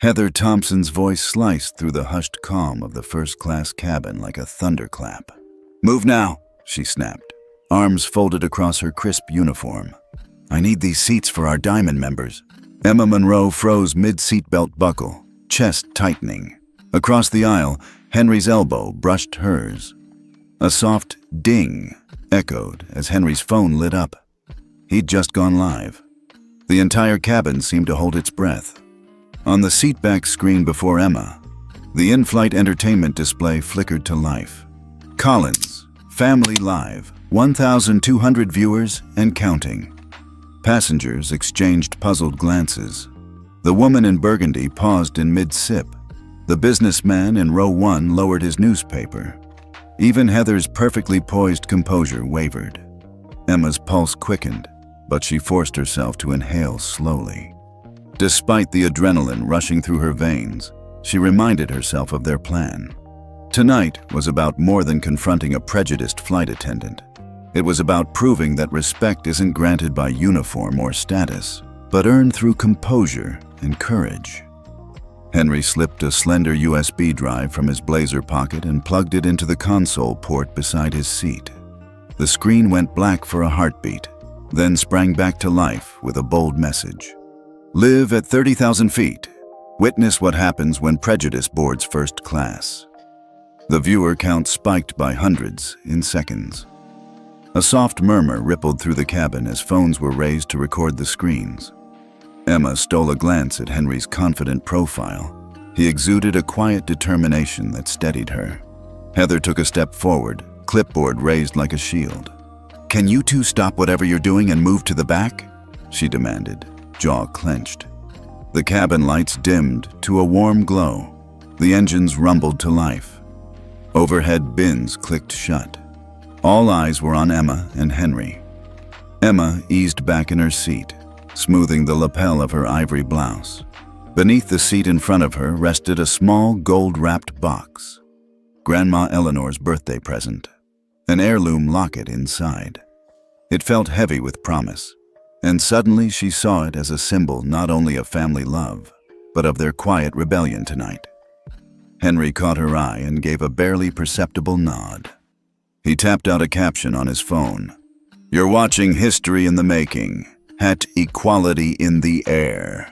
Heather Thompson's voice sliced through the hushed calm of the first-class cabin like a thunderclap. "Move now," she snapped, arms folded across her crisp uniform. "I need these seats for our Diamond members." Emma Monroe froze mid-seatbelt buckle, chest tightening. Across the aisle, Henry's elbow brushed hers. A soft ding echoed as Henry's phone lit up. He'd just gone live. The entire cabin seemed to hold its breath. On the seatback screen before Emma, the in-flight entertainment display flickered to life. Collins, Family Live, 1,200 viewers and counting. Passengers exchanged puzzled glances. The woman in burgundy paused in mid-sip. The businessman in row 1 lowered his newspaper. Even Heather's perfectly poised composure wavered. Emma's pulse quickened, but she forced herself to inhale slowly. Despite the adrenaline rushing through her veins, she reminded herself of their plan. Tonight was about more than confronting a prejudiced flight attendant. It was about proving that respect isn't granted by uniform or status, but earned through composure and courage. Henry slipped a slender USB drive from his blazer pocket and plugged it into the console port beside his seat. The screen went black for a heartbeat, then sprang back to life with a bold message. Live at 30,000 feet. Witness what happens when prejudice boards first class. The viewer count spiked by hundreds in seconds. A soft murmur rippled through the cabin as phones were raised to record the screens. Emma stole a glance at Henry's confident profile. He exuded a quiet determination that steadied her. Heather took a step forward, clipboard raised like a shield. "Can you two stop whatever you're doing and move to the back?" she demanded, jaw clenched. The cabin lights dimmed to a warm glow. The engines rumbled to life. Overhead bins clicked shut. All eyes were on Emma and Henry. Emma eased back in her seat, smoothing the lapel of her ivory blouse. Beneath the seat in front of her rested a small gold-wrapped box. Grandma Eleanor's birthday present. An heirloom locket inside. It felt heavy with promise, and suddenly she saw it as a symbol not only of family love, but of their quiet rebellion tonight. Henry caught her eye and gave a barely perceptible nod. He tapped out a caption on his phone. "You're watching history in the making. Het equality in the air."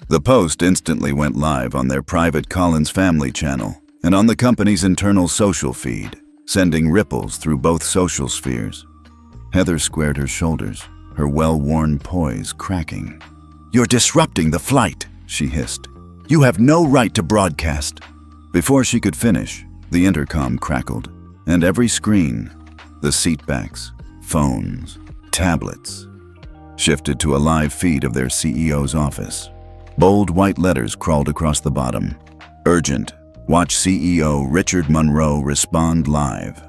The post instantly went live on their private Collins family channel and on the company's internal social feed, sending ripples through both social spheres. Heather squared her shoulders, her well-worn poise cracking. "You're disrupting the flight," she hissed. "You have no right to broadcast." Before she could finish, the intercom crackled, and every screen, the seatbacks, phones, tablets, shifted to a live feed of their CEO's office. Bold white letters crawled across the bottom. "Urgent. Watch CEO Richard Monroe respond live."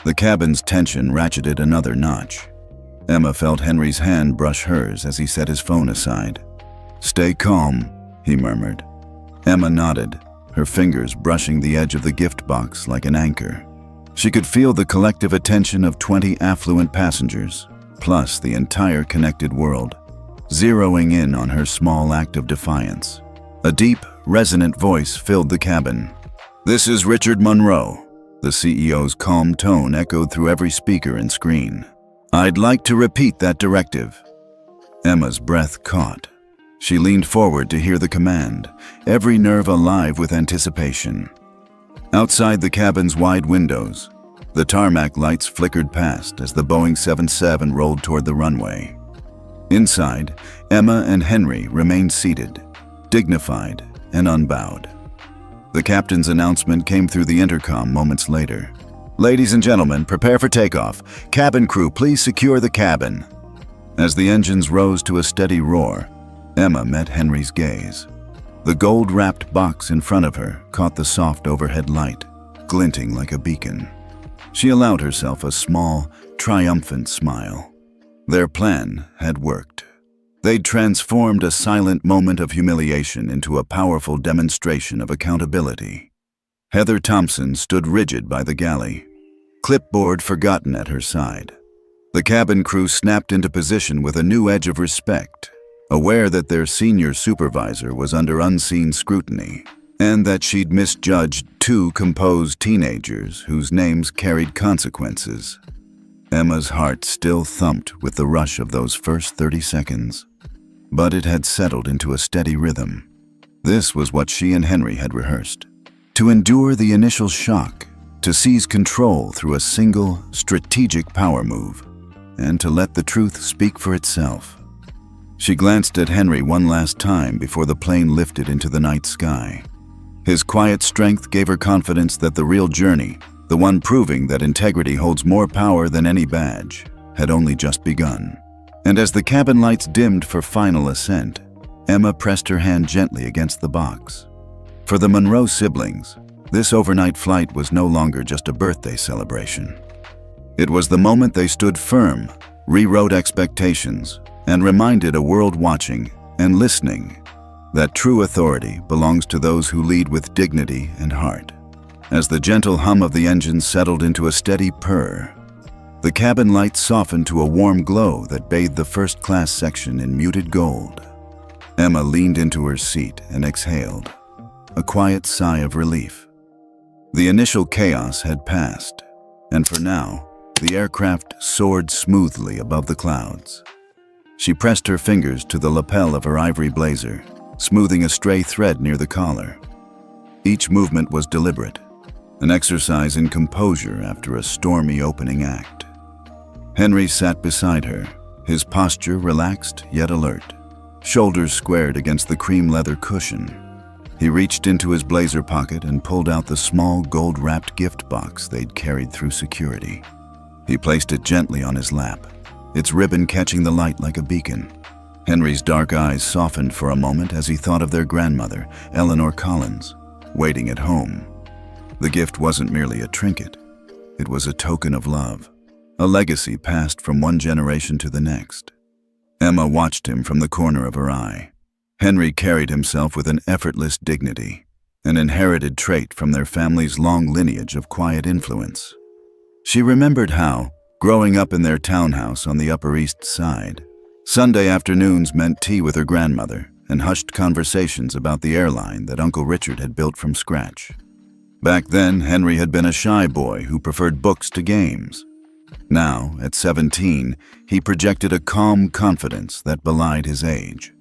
The cabin's tension ratcheted another notch. Emma felt Henry's hand brush hers as he set his phone aside. "Stay calm," he murmured. Emma nodded, her fingers brushing the edge of the gift box like an anchor. She could feel the collective attention of 20 affluent passengers, plus the entire connected world, zeroing in on her small act of defiance. A deep, resonant voice filled the cabin. "This is Richard Monroe." The CEO's calm tone echoed through every speaker and screen. "I'd like to repeat that directive." Emma's breath caught. She leaned forward to hear the command, every nerve alive with anticipation. Outside the cabin's wide windows, the tarmac lights flickered past as the Boeing 777 rolled toward the runway. Inside, Emma and Henry remained seated, dignified and unbowed. The captain's announcement came through the intercom moments later. "Ladies and gentlemen, prepare for takeoff. Cabin crew, please secure the cabin." As the engines rose to a steady roar, Emma met Henry's gaze. The gold-wrapped box in front of her caught the soft overhead light, glinting like a beacon. She allowed herself a small, triumphant smile. Their plan had worked. They'd transformed a silent moment of humiliation into a powerful demonstration of accountability. Heather Thompson stood rigid by the galley, clipboard forgotten at her side. The cabin crew snapped into position with a new edge of respect. aware that their senior supervisor was under unseen scrutiny, and that she'd misjudged two composed teenagers whose names carried consequences. Emma's heart still thumped with the rush of those first 30 seconds, but it had settled into a steady rhythm. This was what she and Henry had rehearsed. To endure the initial shock, to seize control through a single, strategic power move, and to let the truth speak for itself. She glanced at Henry one last time before the plane lifted into the night sky. His quiet strength gave her confidence that the real journey, the one proving that integrity holds more power than any badge, had only just begun. And as the cabin lights dimmed for final ascent, Emma pressed her hand gently against the box. For the Monroe siblings, this overnight flight was no longer just a birthday celebration. It was the moment they stood firm, rewrote expectations, and reminded a world watching and listening that true authority belongs to those who lead with dignity and heart. As the gentle hum of the engine settled into a steady purr, the cabin lights softened to a warm glow that bathed the first-class section in muted gold. Emma leaned into her seat and exhaled, a quiet sigh of relief. The initial chaos had passed, and for now, the aircraft soared smoothly above the clouds. She pressed her fingers to the lapel of her ivory blazer, smoothing a stray thread near the collar. Each movement was deliberate, an exercise in composure after a stormy opening act. Henry sat beside her, his posture relaxed yet alert, shoulders squared against the cream leather cushion. He reached into his blazer pocket and pulled out the small gold-wrapped gift box they'd carried through security. He placed it gently on his lap, its ribbon catching the light like a beacon. Henry's dark eyes softened for a moment as he thought of their grandmother, Eleanor Collins, waiting at home. The gift wasn't merely a trinket. It was a token of love, a legacy passed from one generation to the next. Emma watched him from the corner of her eye. Henry carried himself with an effortless dignity, an inherited trait from their family's long lineage of quiet influence. She remembered how, growing up in their townhouse on the Upper East Side, Sunday afternoons meant tea with her grandmother and hushed conversations about the airline that Uncle Richard had built from scratch. Back then, Henry had been a shy boy who preferred books to games. Now, at 17, he projected a calm confidence that belied his age.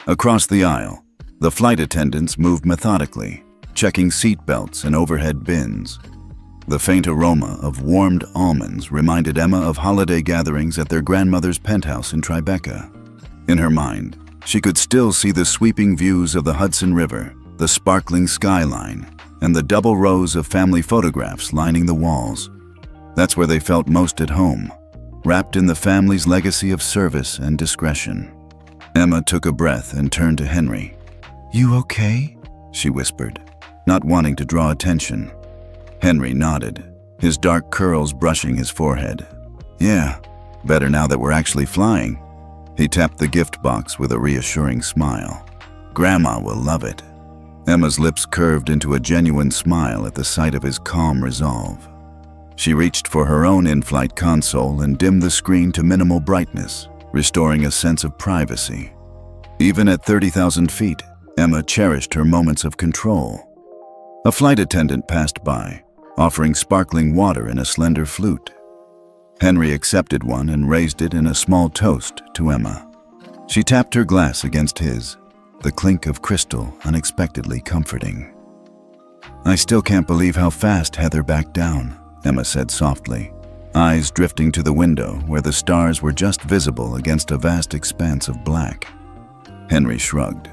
Across the aisle, the flight attendants moved methodically, checking seat belts and overhead bins. The faint aroma of warmed almonds reminded Emma of holiday gatherings at their grandmother's penthouse in Tribeca. In her mind, she could still see the sweeping views of the Hudson River, the sparkling skyline, and the double rows of family photographs lining the walls. That's where they felt most at home, wrapped in the family's legacy of service and discretion. Emma took a breath and turned to Henry. "You okay?" she whispered, not wanting to draw attention. Henry nodded, his dark curls brushing his forehead. "Yeah, better now that we're actually flying." He tapped the gift box with a reassuring smile. "Grandma will love it." Emma's lips curved into a genuine smile at the sight of his calm resolve. She reached for her own in-flight console and dimmed the screen to minimal brightness, restoring a sense of privacy. Even at 30,000 feet, Emma cherished her moments of control. A flight attendant passed by, offering sparkling water in a slender flute. Henry accepted one and raised it in a small toast to Emma. She tapped her glass against his, the clink of crystal unexpectedly comforting. "I still can't believe how fast Heather backed down," Emma said softly, eyes drifting to the window where the stars were just visible against a vast expanse of black. Henry shrugged.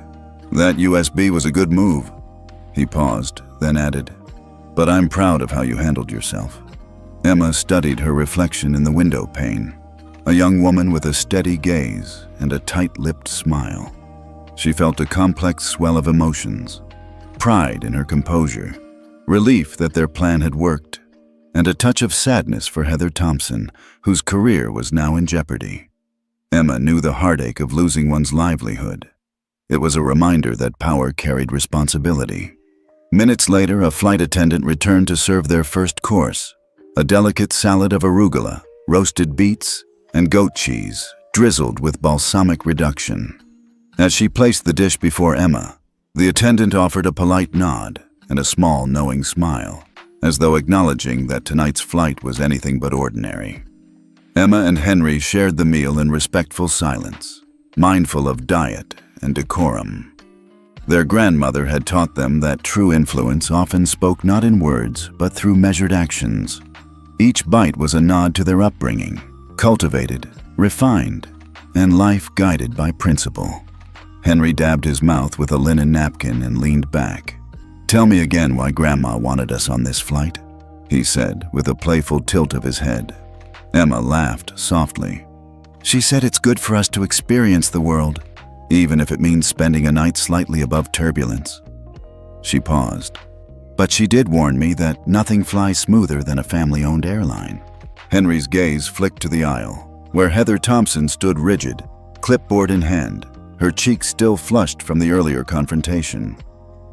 "That USB was a good move." He paused, then added, "But I'm proud of how you handled yourself." Emma studied her reflection in the window pane, a young woman with a steady gaze and a tight-lipped smile. She felt a complex swell of emotions, pride in her composure, relief that their plan had worked, and a touch of sadness for Heather Thompson, whose career was now in jeopardy. Emma knew the heartache of losing one's livelihood. It was a reminder that power carried responsibility. Minutes later, a flight attendant returned to serve their first course, a delicate salad of arugula, roasted beets, and goat cheese, drizzled with balsamic reduction. As she placed the dish before Emma, the attendant offered a polite nod and a small, knowing smile, as though acknowledging that tonight's flight was anything but ordinary. Emma and Henry shared the meal in respectful silence, mindful of diet and decorum. Their grandmother had taught them that true influence often spoke not in words, but through measured actions. Each bite was a nod to their upbringing, cultivated, refined, and life guided by principle. Henry dabbed his mouth with a linen napkin and leaned back. "Tell me again why Grandma wanted us on this flight," he said with a playful tilt of his head. Emma laughed softly. "She said it's good for us to experience the world, even if it means spending a night slightly above turbulence." She paused. "But she did warn me that nothing flies smoother than a family-owned airline." Henry's gaze flicked to the aisle, where Heather Thompson stood rigid, clipboard in hand, her cheeks still flushed from the earlier confrontation.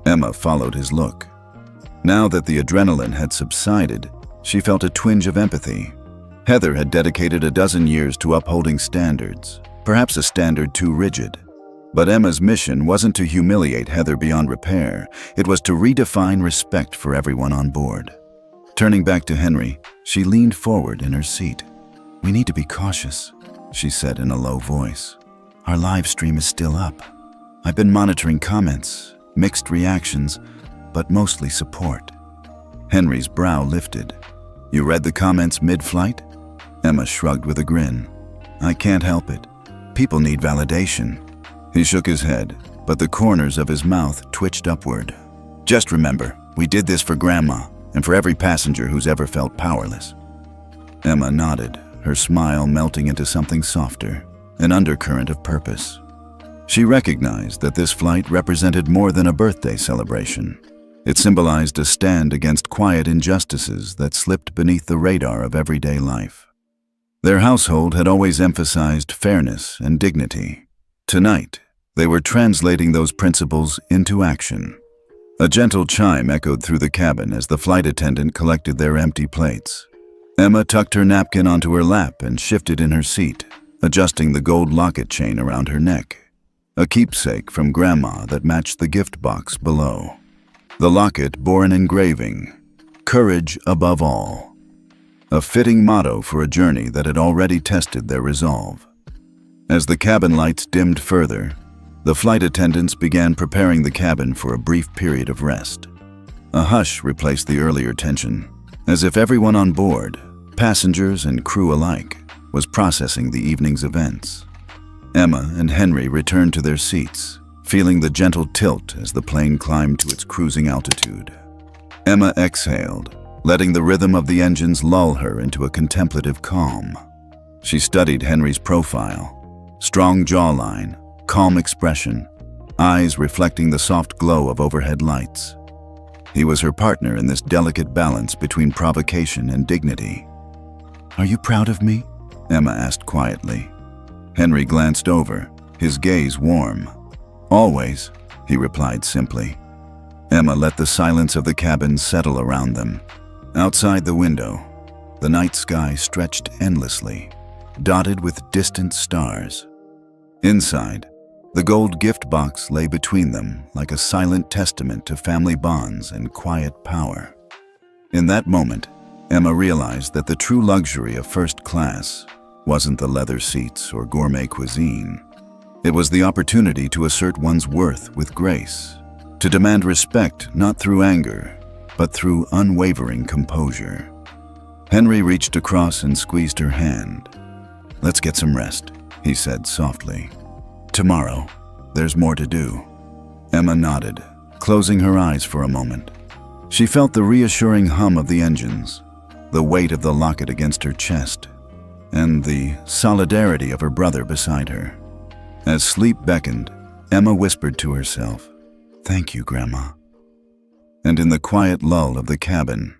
Emma followed his look. Now that the adrenaline had subsided, she felt a twinge of empathy. Heather had dedicated a dozen years to upholding standards, perhaps a standard too rigid. But Emma's mission wasn't to humiliate Heather beyond repair. It was to redefine respect for everyone on board. Turning back to Henry, she leaned forward in her seat. "We need to be cautious," she said in a low voice. "Our live stream is still up. I've been monitoring comments, mixed reactions, but mostly support." Henry's brow lifted. "You read the comments mid-flight?" Emma shrugged with a grin. "I can't help it. People need validation." He shook his head, but the corners of his mouth twitched upward. "Just remember, we did this for Grandma and for every passenger who's ever felt powerless." Emma nodded, her smile melting into something softer, an undercurrent of purpose. She recognized that this flight represented more than a birthday celebration. It symbolized a stand against quiet injustices that slipped beneath the radar of everyday life. Their household had always emphasized fairness and dignity. Tonight, they were translating those principles into action. A gentle chime echoed through the cabin as the flight attendant collected their empty plates. Emma tucked her napkin onto her lap and shifted in her seat, adjusting the gold locket chain around her neck, a keepsake from Grandma that matched the gift box below. The locket bore an engraving, "Courage above all," a fitting motto for a journey that had already tested their resolve. As the cabin lights dimmed further, the flight attendants began preparing the cabin for a brief period of rest. A hush replaced the earlier tension, as if everyone on board, passengers and crew alike, was processing the evening's events. Emma and Henry returned to their seats, feeling the gentle tilt as the plane climbed to its cruising altitude. Emma exhaled, letting the rhythm of the engines lull her into a contemplative calm. She studied Henry's profile. Strong jawline, calm expression, eyes reflecting the soft glow of overhead lights. He was her partner in this delicate balance between provocation and dignity. "Are you proud of me?" Emma asked quietly. Henry glanced over, his gaze warm. "Always," he replied simply. Emma let the silence of the cabin settle around them. Outside the window, the night sky stretched endlessly, dotted with distant stars. Inside, the gold gift box lay between them like a silent testament to family bonds and quiet power. In that moment, Emma realized that the true luxury of first class wasn't the leather seats or gourmet cuisine. It was the opportunity to assert one's worth with grace, to demand respect not through anger, but through unwavering composure. Henry reached across and squeezed her hand. "Let's get some rest," he said softly. "Tomorrow, there's more to do." Emma nodded, closing her eyes for a moment. She felt the reassuring hum of the engines, the weight of the locket against her chest, and the solidarity of her brother beside her. As sleep beckoned, Emma whispered to herself, "Thank you, Grandma." And in the quiet lull of the cabin,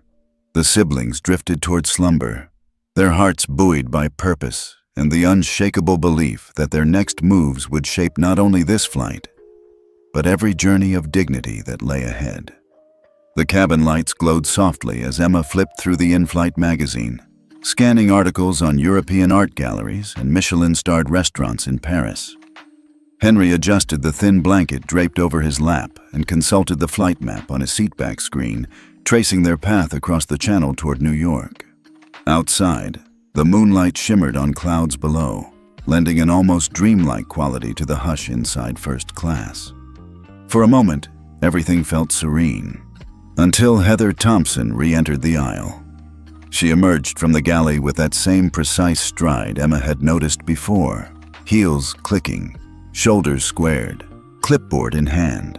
the siblings drifted toward slumber, their hearts buoyed by purpose and the unshakable belief that their next moves would shape not only this flight, but every journey of dignity that lay ahead. The cabin lights glowed softly as Emma flipped through the in-flight magazine, scanning articles on European art galleries and Michelin-starred restaurants in Paris. Henry adjusted the thin blanket draped over his lap and consulted the flight map on a seatback screen, tracing their path across the channel toward New York. Outside, the moonlight shimmered on clouds below, lending an almost dreamlike quality to the hush inside first class. For a moment, everything felt serene, until Heather Thompson re-entered the aisle. She emerged from the galley with that same precise stride Emma had noticed before, heels clicking, shoulders squared, clipboard in hand.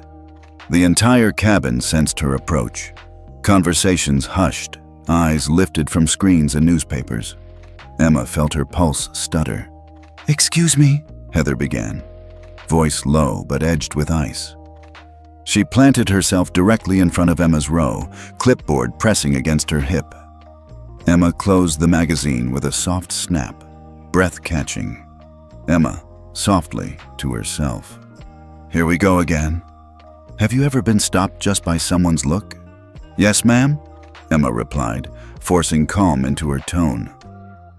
The entire cabin sensed her approach. Conversations hushed, eyes lifted from screens and newspapers. Emma felt her pulse stutter. "Excuse me," Heather began, voice low but edged with ice. She planted herself directly in front of Emma's row, clipboard pressing against her hip. Emma closed the magazine with a soft snap, breath-catching. Emma, softly, to herself. "Here we go again. Have you ever been stopped just by someone's look?" "Yes, ma'am," Emma replied, forcing calm into her tone.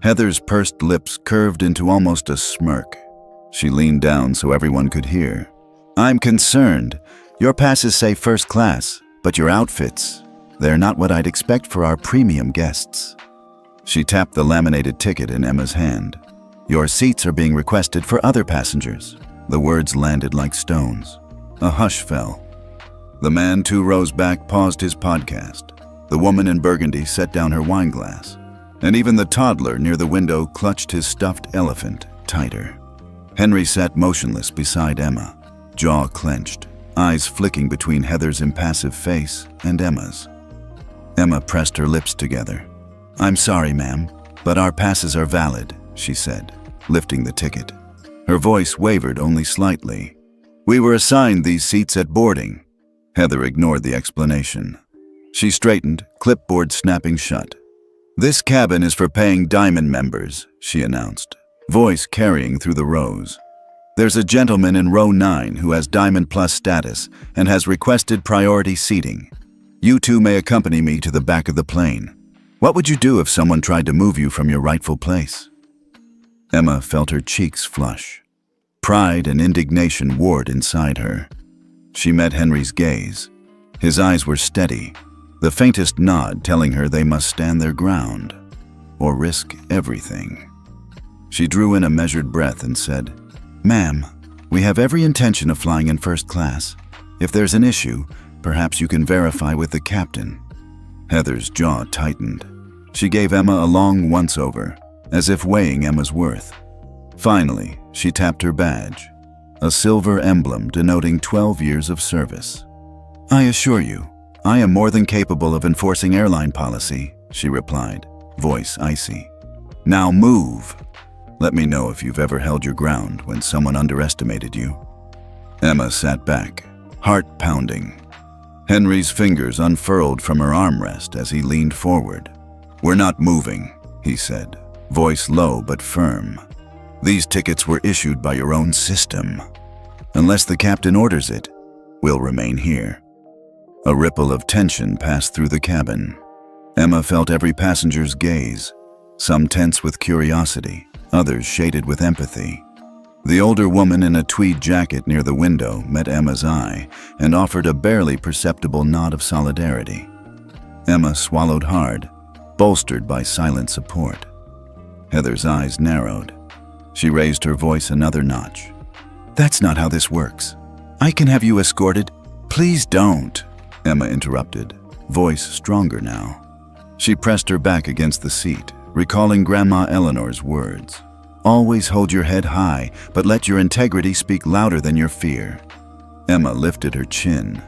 Heather's pursed lips curved into almost a smirk. She leaned down so everyone could hear. "I'm concerned. Your passes say first class, but your outfits, they're not what I'd expect for our premium guests." She tapped the laminated ticket in Emma's hand. "Your seats are being requested for other passengers." The words landed like stones. A hush fell. The man 2 rows back paused his podcast. The woman in burgundy set down her wine glass. And even the toddler near the window clutched his stuffed elephant tighter. Henry sat motionless beside Emma, jaw clenched, eyes flicking between Heather's impassive face and Emma's. Emma pressed her lips together. "I'm sorry, ma'am, but our passes are valid," she said, lifting the ticket. Her voice wavered only slightly. "We were assigned these seats at boarding." Heather ignored the explanation. She straightened, clipboard snapping shut. "This cabin is for paying Diamond members," she announced, voice carrying through the rows. "There's a gentleman in row 9 who has Diamond Plus status and has requested priority seating. You 2 may accompany me to the back of the plane. What would you do if someone tried to move you from your rightful place?" Emma felt her cheeks flush. Pride and indignation warred inside her. She met Henry's gaze. His eyes were steady, the faintest nod telling her they must stand their ground, or risk everything. She drew in a measured breath and said, "Ma'am, we have every intention of flying in first class. If there's an issue, perhaps you can verify with the captain." Heather's jaw tightened. She gave Emma a long once-over, as if weighing Emma's worth. Finally, she tapped her badge, a silver emblem denoting 12 years of service. "I assure you, I am more than capable of enforcing airline policy," she replied, voice icy. "Now move. Let me know if you've ever held your ground when someone underestimated you." Emma sat back, heart pounding. Henry's fingers unfurled from her armrest as he leaned forward. "We're not moving," he said, voice low but firm. "These tickets were issued by your own system. Unless the captain orders it, we'll remain here." A ripple of tension passed through the cabin. Emma felt every passenger's gaze, some tense with curiosity, others shaded with empathy. The older woman in a tweed jacket near the window met Emma's eye and offered a barely perceptible nod of solidarity. Emma swallowed hard, bolstered by silent support. Heather's eyes narrowed. She raised her voice another notch. "That's not how this works. I can have you escorted." "Please don't," Emma interrupted, voice stronger now. She pressed her back against the seat, recalling Grandma Eleanor's words. "Always hold your head high, but let your integrity speak louder than your fear." Emma lifted her chin.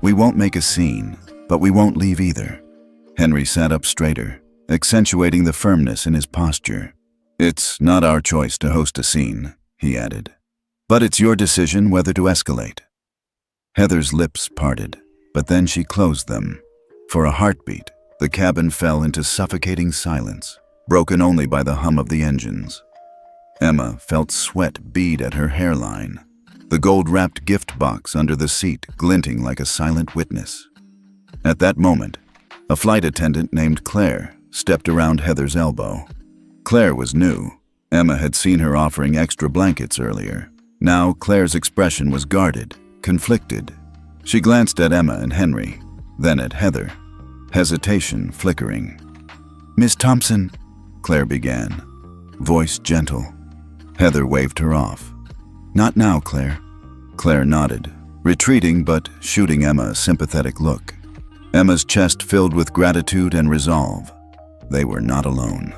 "We won't make a scene, but we won't leave either." Henry sat up straighter, accentuating the firmness in his posture. "It's not our choice to host a scene," he added. "But it's your decision whether to escalate." Heather's lips parted, but then she closed them. For a heartbeat, the cabin fell into suffocating silence, broken only by the hum of the engines. Emma felt sweat bead at her hairline, the gold-wrapped gift box under the seat glinting like a silent witness. At that moment, a flight attendant named Claire stepped around Heather's elbow. Claire was new. Emma had seen her offering extra blankets earlier. Now Claire's expression was guarded, conflicted. She glanced at Emma and Henry, then at Heather, hesitation flickering. "Miss Thompson," Claire began, voice gentle. Heather waved her off. "Not now, Claire." Claire nodded, retreating but shooting Emma a sympathetic look. Emma's chest filled with gratitude and resolve. They were not alone.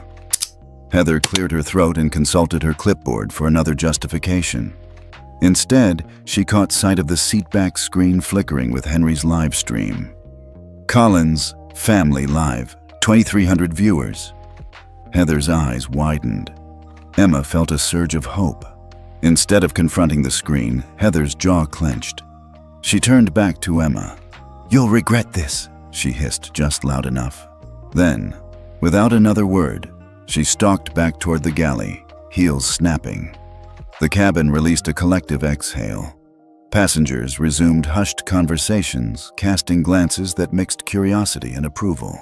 Heather cleared her throat and consulted her clipboard for another justification. Instead, she caught sight of the seatback screen flickering with Henry's live stream. Collins, Family Live, 2,300 viewers. Heather's eyes widened. Emma felt a surge of hope. Instead of confronting the screen, Heather's jaw clenched. She turned back to Emma. "You'll regret this," she hissed just loud enough. Then, without another word, she stalked back toward the galley, heels snapping. The cabin released a collective exhale. Passengers resumed hushed conversations, casting glances that mixed curiosity and approval.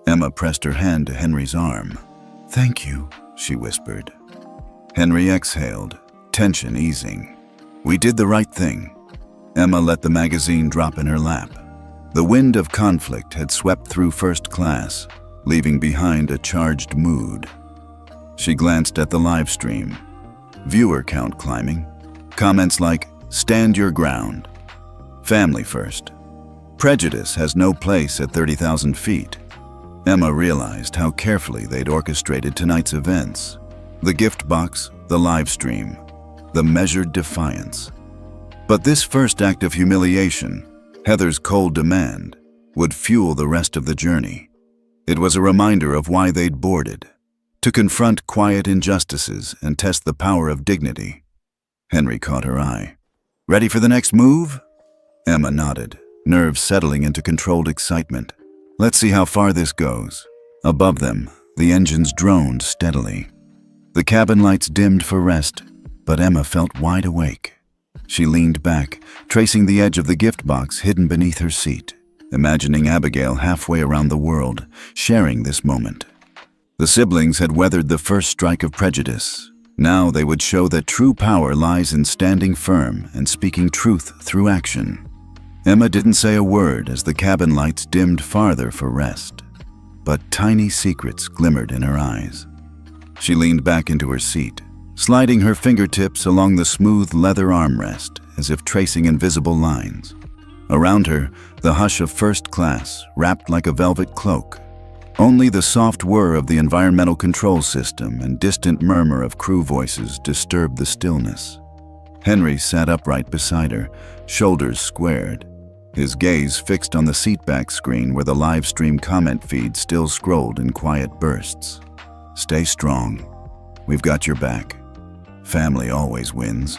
Emma pressed her hand to Henry's arm. "Thank you," she whispered. Henry exhaled, tension easing. "We did the right thing." Emma let the magazine drop in her lap. The wind of conflict had swept through first class, leaving behind a charged mood. She glanced at the live stream. Viewer count climbing. Comments like, "Stand your ground." "Family first." "Prejudice has no place at 30,000 feet." Emma realized how carefully they'd orchestrated tonight's events. The gift box, the live stream, the measured defiance. But this first act of humiliation, Heather's cold demand, would fuel the rest of the journey. It was a reminder of why they'd boarded. To confront quiet injustices and test the power of dignity. Henry caught her eye. "Ready for the next move?" Emma nodded, nerves settling into controlled excitement. "Let's see how far this goes." Above them, the engines droned steadily. The cabin lights dimmed for rest, but Emma felt wide awake. She leaned back, tracing the edge of the gift box hidden beneath her seat, imagining Abigail halfway around the world, sharing this moment. The siblings had weathered the first strike of prejudice. Now they would show that true power lies in standing firm and speaking truth through action. Emma didn't say a word as the cabin lights dimmed farther for rest, but tiny secrets glimmered in her eyes. She leaned back into her seat, sliding her fingertips along the smooth leather armrest as if tracing invisible lines. Around her, the hush of first class, wrapped like a velvet cloak. Only the soft whir of the environmental control system and distant murmur of crew voices disturbed the stillness. Henry sat upright beside her, shoulders squared, his gaze fixed on the seatback screen where the live stream comment feed still scrolled in quiet bursts. "Stay strong. We've got your back. Family always wins."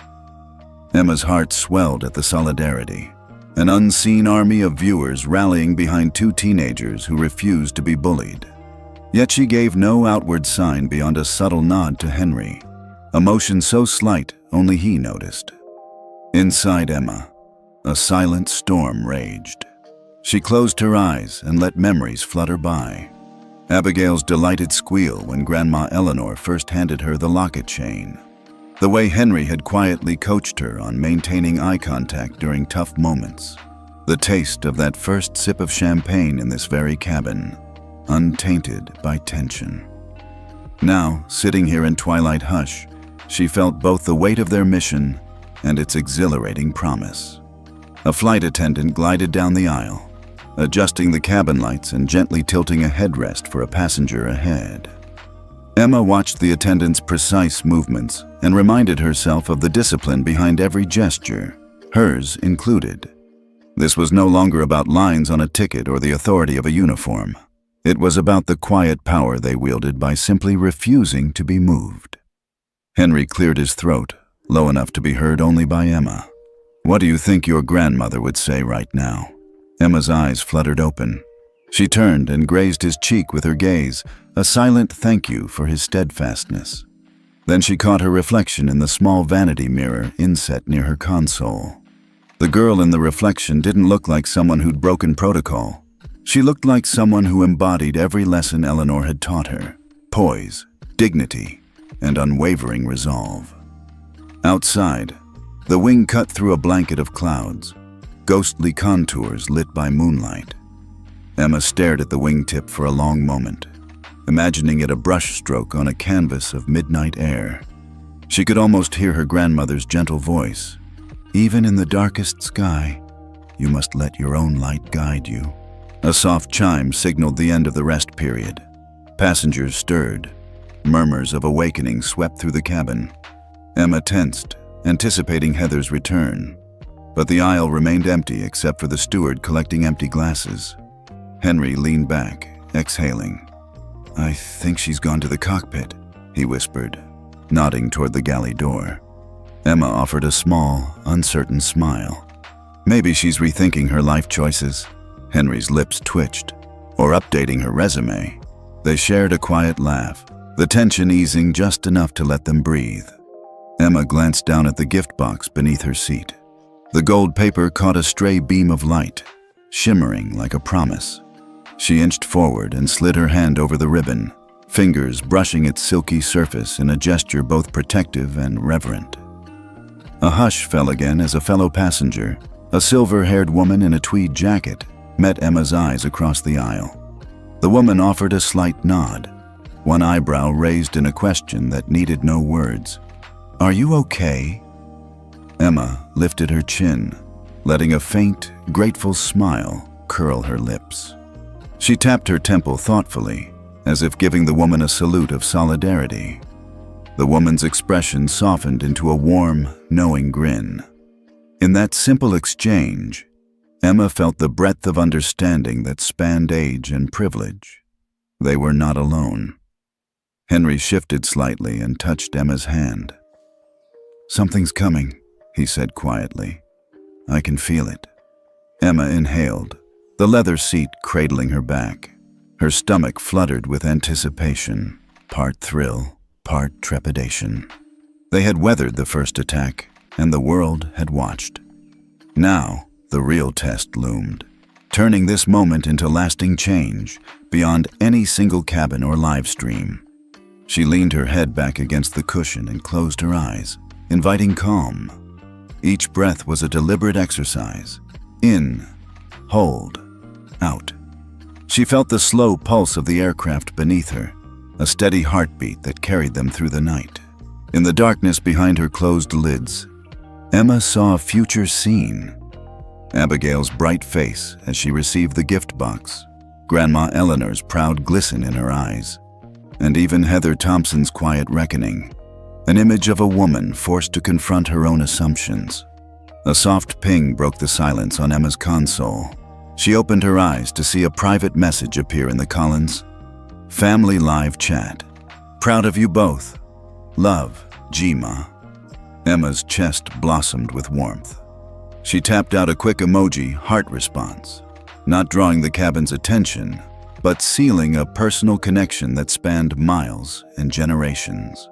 Emma's heart swelled at the solidarity. An unseen army of viewers rallying behind two teenagers who refused to be bullied. Yet she gave no outward sign beyond a subtle nod to Henry, emotion so slight only he noticed. Inside Emma, a silent storm raged. She closed her eyes and let memories flutter by. Abigail's delighted squeal when Grandma Eleanor first handed her the locket chain. The way Henry had quietly coached her on maintaining eye contact during tough moments. The taste of that first sip of champagne in this very cabin, untainted by tension. Now, sitting here in twilight hush, she felt both the weight of their mission and its exhilarating promise. A flight attendant glided down the aisle, adjusting the cabin lights and gently tilting a headrest for a passenger ahead. Emma watched the attendant's precise movements and reminded herself of the discipline behind every gesture, hers included. This was no longer about lines on a ticket or the authority of a uniform. It was about the quiet power they wielded by simply refusing to be moved. Henry cleared his throat, low enough to be heard only by Emma. "What do you think your grandmother would say right now?" Emma's eyes fluttered open. She turned and grazed his cheek with her gaze, a silent thank you for his steadfastness. Then she caught her reflection in the small vanity mirror inset near her console. The girl in the reflection didn't look like someone who'd broken protocol. She looked like someone who embodied every lesson Eleanor had taught her: poise, dignity, and unwavering resolve. Outside, The wing cut through a blanket of clouds, ghostly contours lit by moonlight. Emma stared at the wingtip for a long moment, imagining it a brushstroke on a canvas of midnight air. She could almost hear her grandmother's gentle voice. Even in the darkest sky, you must let your own light guide you. A soft chime signaled the end of the rest period. Passengers stirred. Murmurs of awakening swept through the cabin. Emma tensed, anticipating Heather's return. But the aisle remained empty except for the steward collecting empty glasses. Henry leaned back, exhaling. "I think she's gone to the cockpit," he whispered, nodding toward the galley door. Emma offered a small, uncertain smile. "Maybe she's rethinking her life choices." Henry's lips twitched. "Or updating her resume." They shared a quiet laugh, the tension easing just enough to let them breathe. Emma glanced down at the gift box beneath her seat. The gold paper caught a stray beam of light, shimmering like a promise. She inched forward and slid her hand over the ribbon, fingers brushing its silky surface in a gesture both protective and reverent. A hush fell again as a fellow passenger, a silver-haired woman in a tweed jacket, met Emma's eyes across the aisle. The woman offered a slight nod, one eyebrow raised in a question that needed no words. "Are you okay?" Emma lifted her chin, letting a faint, grateful smile curl her lips. She tapped her temple thoughtfully, as if giving the woman a salute of solidarity. The woman's expression softened into a warm, knowing grin. In that simple exchange, Emma felt the breadth of understanding that spanned age and privilege. They were not alone. Henry shifted slightly and touched Emma's hand. "Something's coming," he said quietly. "I can feel it." Emma inhaled, the leather seat cradling her back. Her stomach fluttered with anticipation, part thrill, part trepidation. They had weathered the first attack, and the world had watched. Now, the real test loomed, turning this moment into lasting change beyond any single cabin or live stream. She leaned her head back against the cushion and closed her eyes, inviting calm. Each breath was a deliberate exercise. In, hold, out. She felt the slow pulse of the aircraft beneath her, a steady heartbeat that carried them through the night. In the darkness behind her closed lids, Emma saw a future scene. Abigail's bright face as she received the gift box, Grandma Eleanor's proud glisten in her eyes, and even Heather Thompson's quiet reckoning, an image of a woman forced to confront her own assumptions. A soft ping broke the silence on Emma's console. She opened her eyes to see a private message appear in the Collins. "Family live chat. Proud of you both. Love, Gma." Emma's chest blossomed with warmth. She tapped out a quick emoji heart response, not drawing the cabin's attention, but sealing a personal connection that spanned miles and generations.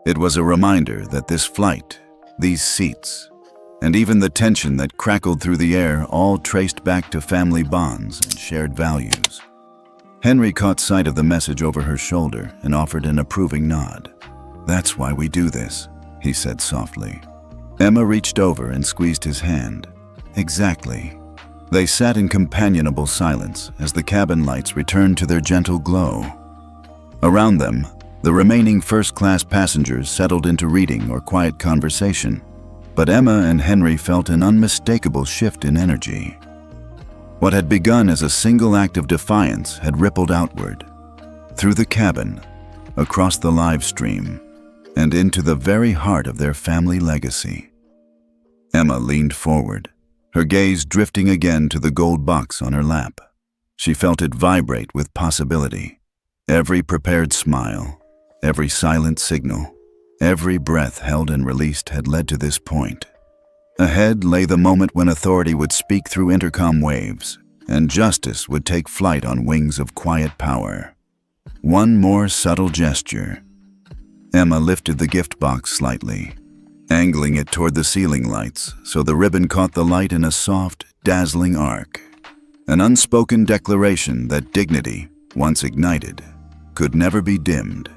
It was a reminder that this flight, these seats, and even the tension that crackled through the air all traced back to family bonds and shared values. Henry caught sight of the message over her shoulder and offered an approving nod. "That's why we do this," he said softly. Emma reached over and squeezed his hand. "Exactly." They sat in companionable silence as the cabin lights returned to their gentle glow. Around them, the remaining first-class passengers settled into reading or quiet conversation, but Emma and Henry felt an unmistakable shift in energy. What had begun as a single act of defiance had rippled outward, through the cabin, across the live stream, and into the very heart of their family legacy. Emma leaned forward, her gaze drifting again to the gold box on her lap. She felt it vibrate with possibility. Every prepared smile, every silent signal, every breath held and released had led to this point. Ahead lay the moment when authority would speak through intercom waves, and justice would take flight on wings of quiet power. One more subtle gesture. Emma lifted the gift box slightly, angling it toward the ceiling lights so the ribbon caught the light in a soft, dazzling arc. An unspoken declaration that dignity, once ignited, could never be dimmed.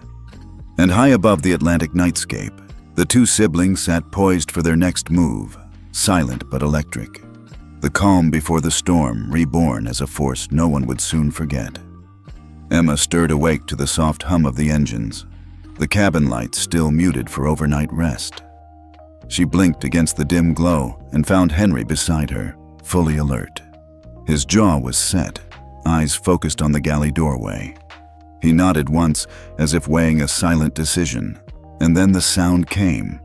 And high above the Atlantic nightscape, The two siblings sat poised for their next move, silent but electric. The calm before the storm, reborn as a force no one would soon forget. Emma stirred awake to the soft hum of the engines, the cabin lights still muted for overnight rest. She blinked against the dim glow and found Henry beside her, fully alert. His jaw was set, eyes focused on the galley doorway. He nodded once, as if weighing a silent decision, and then the sound came,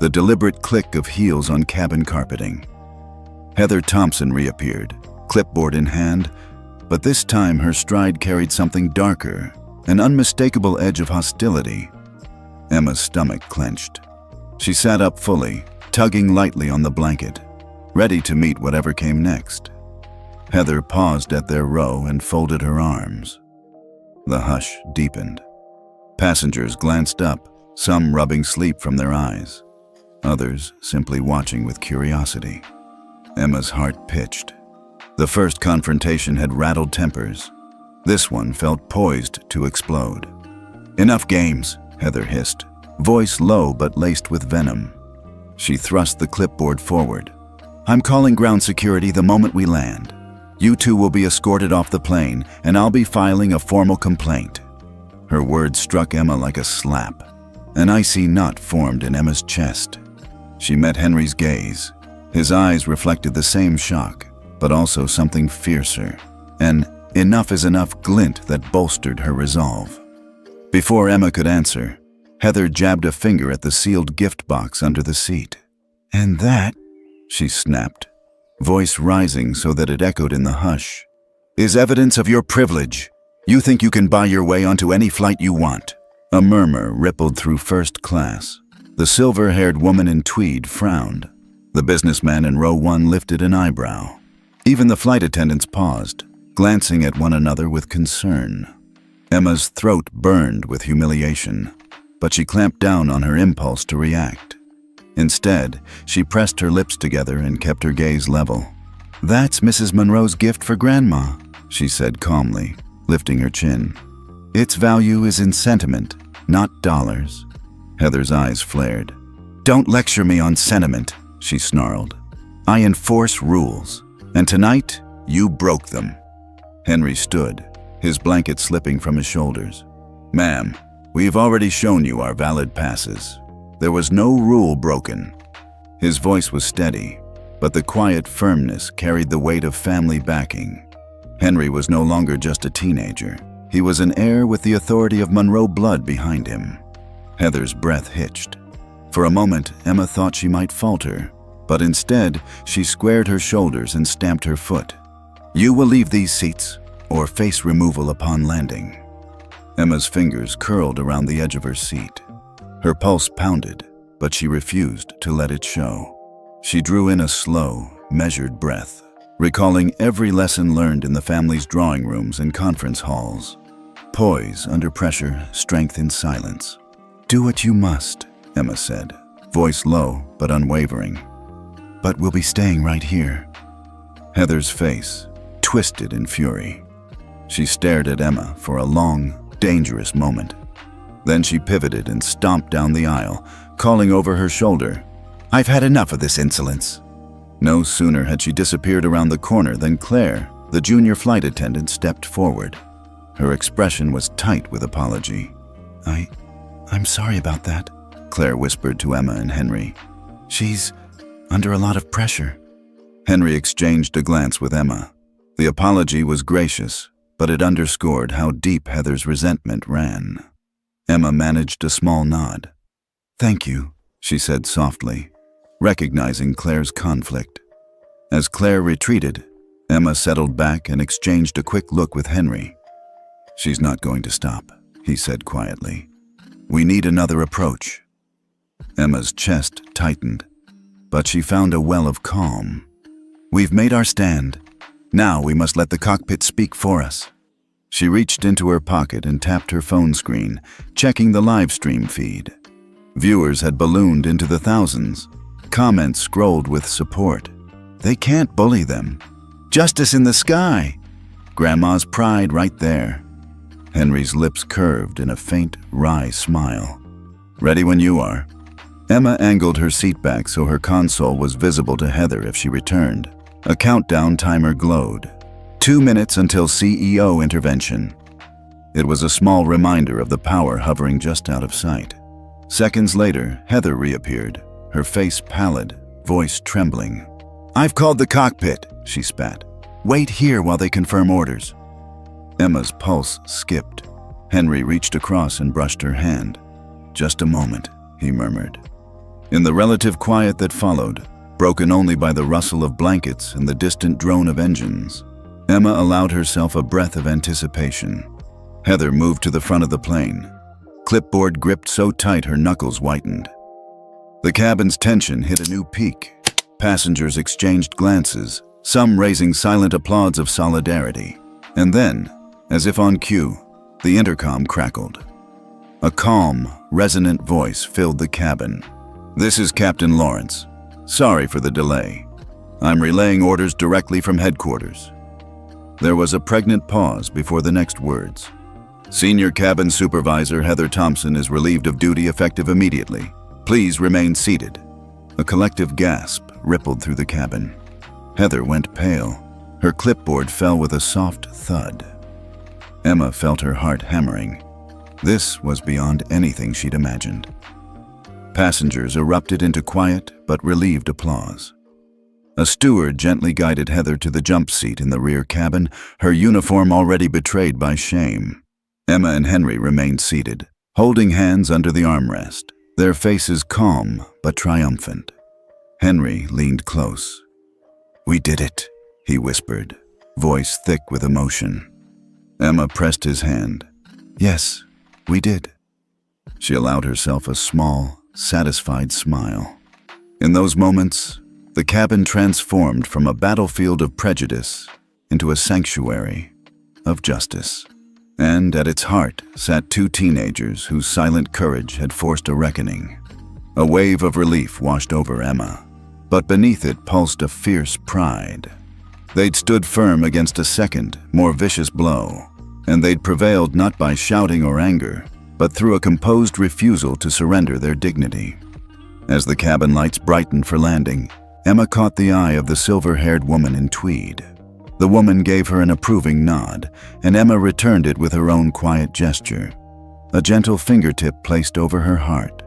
the deliberate click of heels on cabin carpeting. Heather Thompson reappeared, clipboard in hand, but this time her stride carried something darker, an unmistakable edge of hostility. Emma's stomach clenched. She sat up fully, tugging lightly on the blanket, ready to meet whatever came next. Heather paused at their row and folded her arms. The hush deepened. Passengers glanced up, some rubbing sleep from their eyes, others simply watching with curiosity. Emma's heart pitched. The first confrontation had rattled tempers. This one felt poised to explode. "Enough games," Heather hissed, voice low but laced with venom. She thrust the clipboard forward. "I'm calling ground security the moment we land. You two will be escorted off the plane, and I'll be filing a formal complaint." Her words struck Emma like a slap. An icy knot formed in Emma's chest. She met Henry's gaze. His eyes reflected the same shock, but also something fiercer, an enough is enough glint that bolstered her resolve. Before Emma could answer, Heather jabbed a finger at the sealed gift box under the seat. "And that," she snapped, voice rising so that it echoed in the hush, "is evidence of your privilege. You think you can buy your way onto any flight you want." A murmur rippled through first class. The silver-haired woman in tweed frowned. The businessman in row 1 lifted an eyebrow. Even the flight attendants paused, glancing at one another with concern. Emma's throat burned with humiliation, but she clamped down on her impulse to react. Instead, she pressed her lips together and kept her gaze level. "That's Mrs. Monroe's gift for Grandma," she said calmly, lifting her chin. "Its value is in sentiment, not dollars." Heather's eyes flared. "Don't lecture me on sentiment," she snarled. "I enforce rules, and tonight you broke them." Henry stood, his blanket slipping from his shoulders. "Ma'am, we've already shown you our valid passes. There was no rule broken." His voice was steady, but the quiet firmness carried the weight of family backing. Henry was no longer just a teenager. He was an heir with the authority of Monroe blood behind him. Heather's breath hitched. For a moment, Emma thought she might falter, but instead, she squared her shoulders and stamped her foot. "You will leave these seats, or face removal upon landing." Emma's fingers curled around the edge of her seat. Her pulse pounded, but she refused to let it show. She drew in a slow, measured breath, recalling every lesson learned in the family's drawing rooms and conference halls. Poise under pressure, strength in silence. "Do what you must," Emma said, voice low but unwavering. "But we'll be staying right here." Heather's face twisted in fury. She stared at Emma for a long, dangerous moment. Then she pivoted and stomped down the aisle, calling over her shoulder, "I've had enough of this insolence." No sooner had she disappeared around the corner than Claire, the junior flight attendant, stepped forward. Her expression was tight with apology. I'm sorry about that," Claire whispered to Emma and Henry. "She's under a lot of pressure." Henry exchanged a glance with Emma. The apology was gracious, but it underscored how deep Heather's resentment ran. Emma managed a small nod. "Thank you," she said softly, recognizing Claire's conflict. As Claire retreated, Emma settled back and exchanged a quick look with Henry. "She's not going to stop," he said quietly. "We need another approach." Emma's chest tightened, but she found a well of calm. "We've made our stand. Now we must let the cockpit speak for us." She reached into her pocket and tapped her phone screen, checking the live stream feed. Viewers had ballooned into the thousands. Comments scrolled with support. "They can't bully them. Justice in the sky. Grandma's pride right there." Henry's lips curved in a faint, wry smile. "Ready when you are." Emma angled her seat back so her console was visible to Heather if she returned. A countdown timer glowed. 2 minutes until CEO intervention. It was a small reminder of the power hovering just out of sight. Seconds later, Heather reappeared, her face pallid, voice trembling. "I've called the cockpit," she spat. "Wait here while they confirm orders." Emma's pulse skipped. Henry reached across and brushed her hand. "Just a moment," he murmured. In the relative quiet that followed, broken only by the rustle of blankets and the distant drone of engines, Emma allowed herself a breath of anticipation. Heather moved to the front of the plane. Clipboard gripped so tight her knuckles whitened. The cabin's tension hit a new peak. Passengers exchanged glances, some raising silent applauds of solidarity. And then, as if on cue, the intercom crackled. A calm, resonant voice filled the cabin. "This is Captain Lawrence. Sorry for the delay. I'm relaying orders directly from headquarters." There was a pregnant pause before the next words. "Senior Cabin Supervisor Heather Thompson is relieved of duty effective immediately. Please remain seated." A collective gasp rippled through the cabin. Heather went pale. Her clipboard fell with a soft thud. Emma felt her heart hammering. This was beyond anything she'd imagined. Passengers erupted into quiet but relieved applause. A steward gently guided Heather to the jump seat in the rear cabin, her uniform already betrayed by shame. Emma and Henry remained seated, holding hands under the armrest, their faces calm but triumphant. Henry leaned close. "We did it," he whispered, voice thick with emotion. Emma pressed his hand. "Yes, we did." She allowed herself a small, satisfied smile. In those moments, the cabin transformed from a battlefield of prejudice into a sanctuary of justice. And at its heart sat two teenagers whose silent courage had forced a reckoning. A wave of relief washed over Emma, but beneath it pulsed a fierce pride. They'd stood firm against a second, more vicious blow, and they'd prevailed not by shouting or anger, but through a composed refusal to surrender their dignity. As the cabin lights brightened for landing, Emma caught the eye of the silver-haired woman in tweed. The woman gave her an approving nod, and Emma returned it with her own quiet gesture, a gentle fingertip placed over her heart.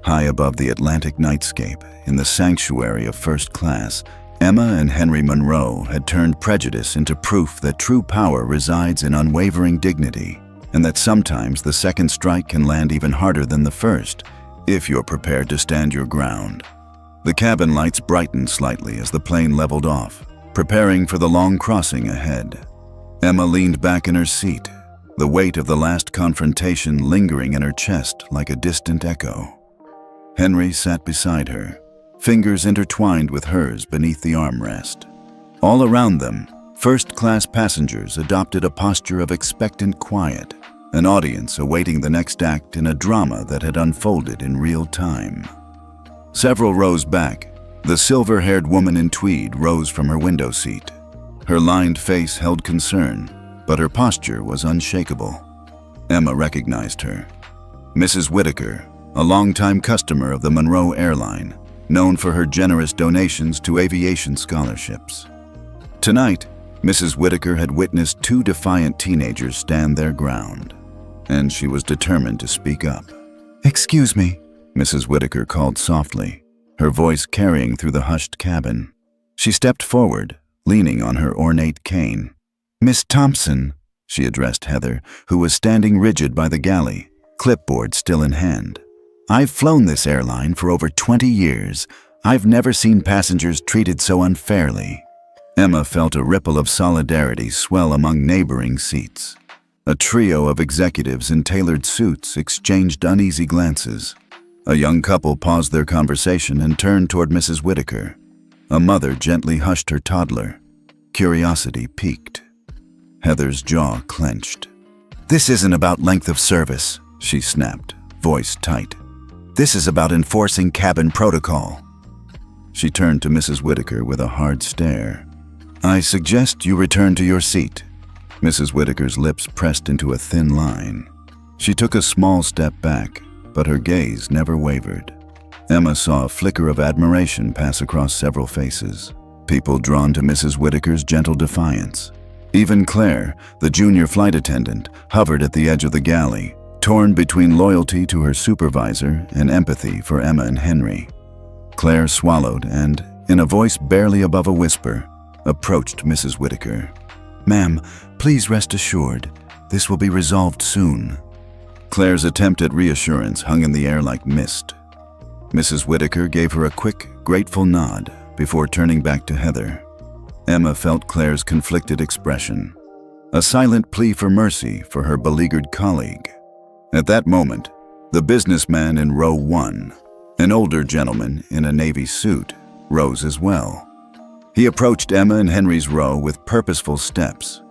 High above the Atlantic nightscape, in the sanctuary of first class, Emma and Henry Monroe had turned prejudice into proof that true power resides in unwavering dignity, and that sometimes the second strike can land even harder than the first, if you're prepared to stand your ground. The cabin lights brightened slightly as the plane leveled off, preparing for the long crossing ahead. Emma leaned back in her seat, the weight of the last confrontation lingering in her chest like a distant echo. Henry sat beside her, fingers intertwined with hers beneath the armrest. All around them, first-class passengers adopted a posture of expectant quiet, an audience awaiting the next act in a drama that had unfolded in real time. Several rows back, the silver-haired woman in tweed rose from her window seat. Her lined face held concern, but her posture was unshakable. Emma recognized her. Mrs. Whitaker, a longtime customer of the Monroe Airline, known for her generous donations to aviation scholarships. Tonight, Mrs. Whitaker had witnessed two defiant teenagers stand their ground, and she was determined to speak up. "Excuse me," Mrs. Whitaker called softly, her voice carrying through the hushed cabin. She stepped forward, leaning on her ornate cane. "Miss Thompson," she addressed Heather, who was standing rigid by the galley, clipboard still in hand. "I've flown this airline for over 20 years. I've never seen passengers treated so unfairly." Emma felt a ripple of solidarity swell among neighboring seats. A trio of executives in tailored suits exchanged uneasy glances. A young couple paused their conversation and turned toward Mrs. Whitaker. A mother gently hushed her toddler. Curiosity piqued. Heather's jaw clenched. "This isn't about length of service," she snapped, voice tight. "This is about enforcing cabin protocol." She turned to Mrs. Whitaker with a hard stare. "I suggest you return to your seat." Mrs. Whitaker's lips pressed into a thin line. She took a small step back, but her gaze never wavered. Emma saw a flicker of admiration pass across several faces, people drawn to Mrs. Whitaker's gentle defiance. Even Claire, the junior flight attendant, hovered at the edge of the galley, torn between loyalty to her supervisor and empathy for Emma and Henry. Claire swallowed and, in a voice barely above a whisper, approached Mrs. Whitaker. "Ma'am, please rest assured, this will be resolved soon." Claire's attempt at reassurance hung in the air like mist. Mrs. Whitaker gave her a quick, grateful nod before turning back to Heather. Emma felt Claire's conflicted expression, a silent plea for mercy for her beleaguered colleague. At that moment, the businessman in row 1, an older gentleman in a navy suit, rose as well. He approached Emma and Henry's row with purposeful steps.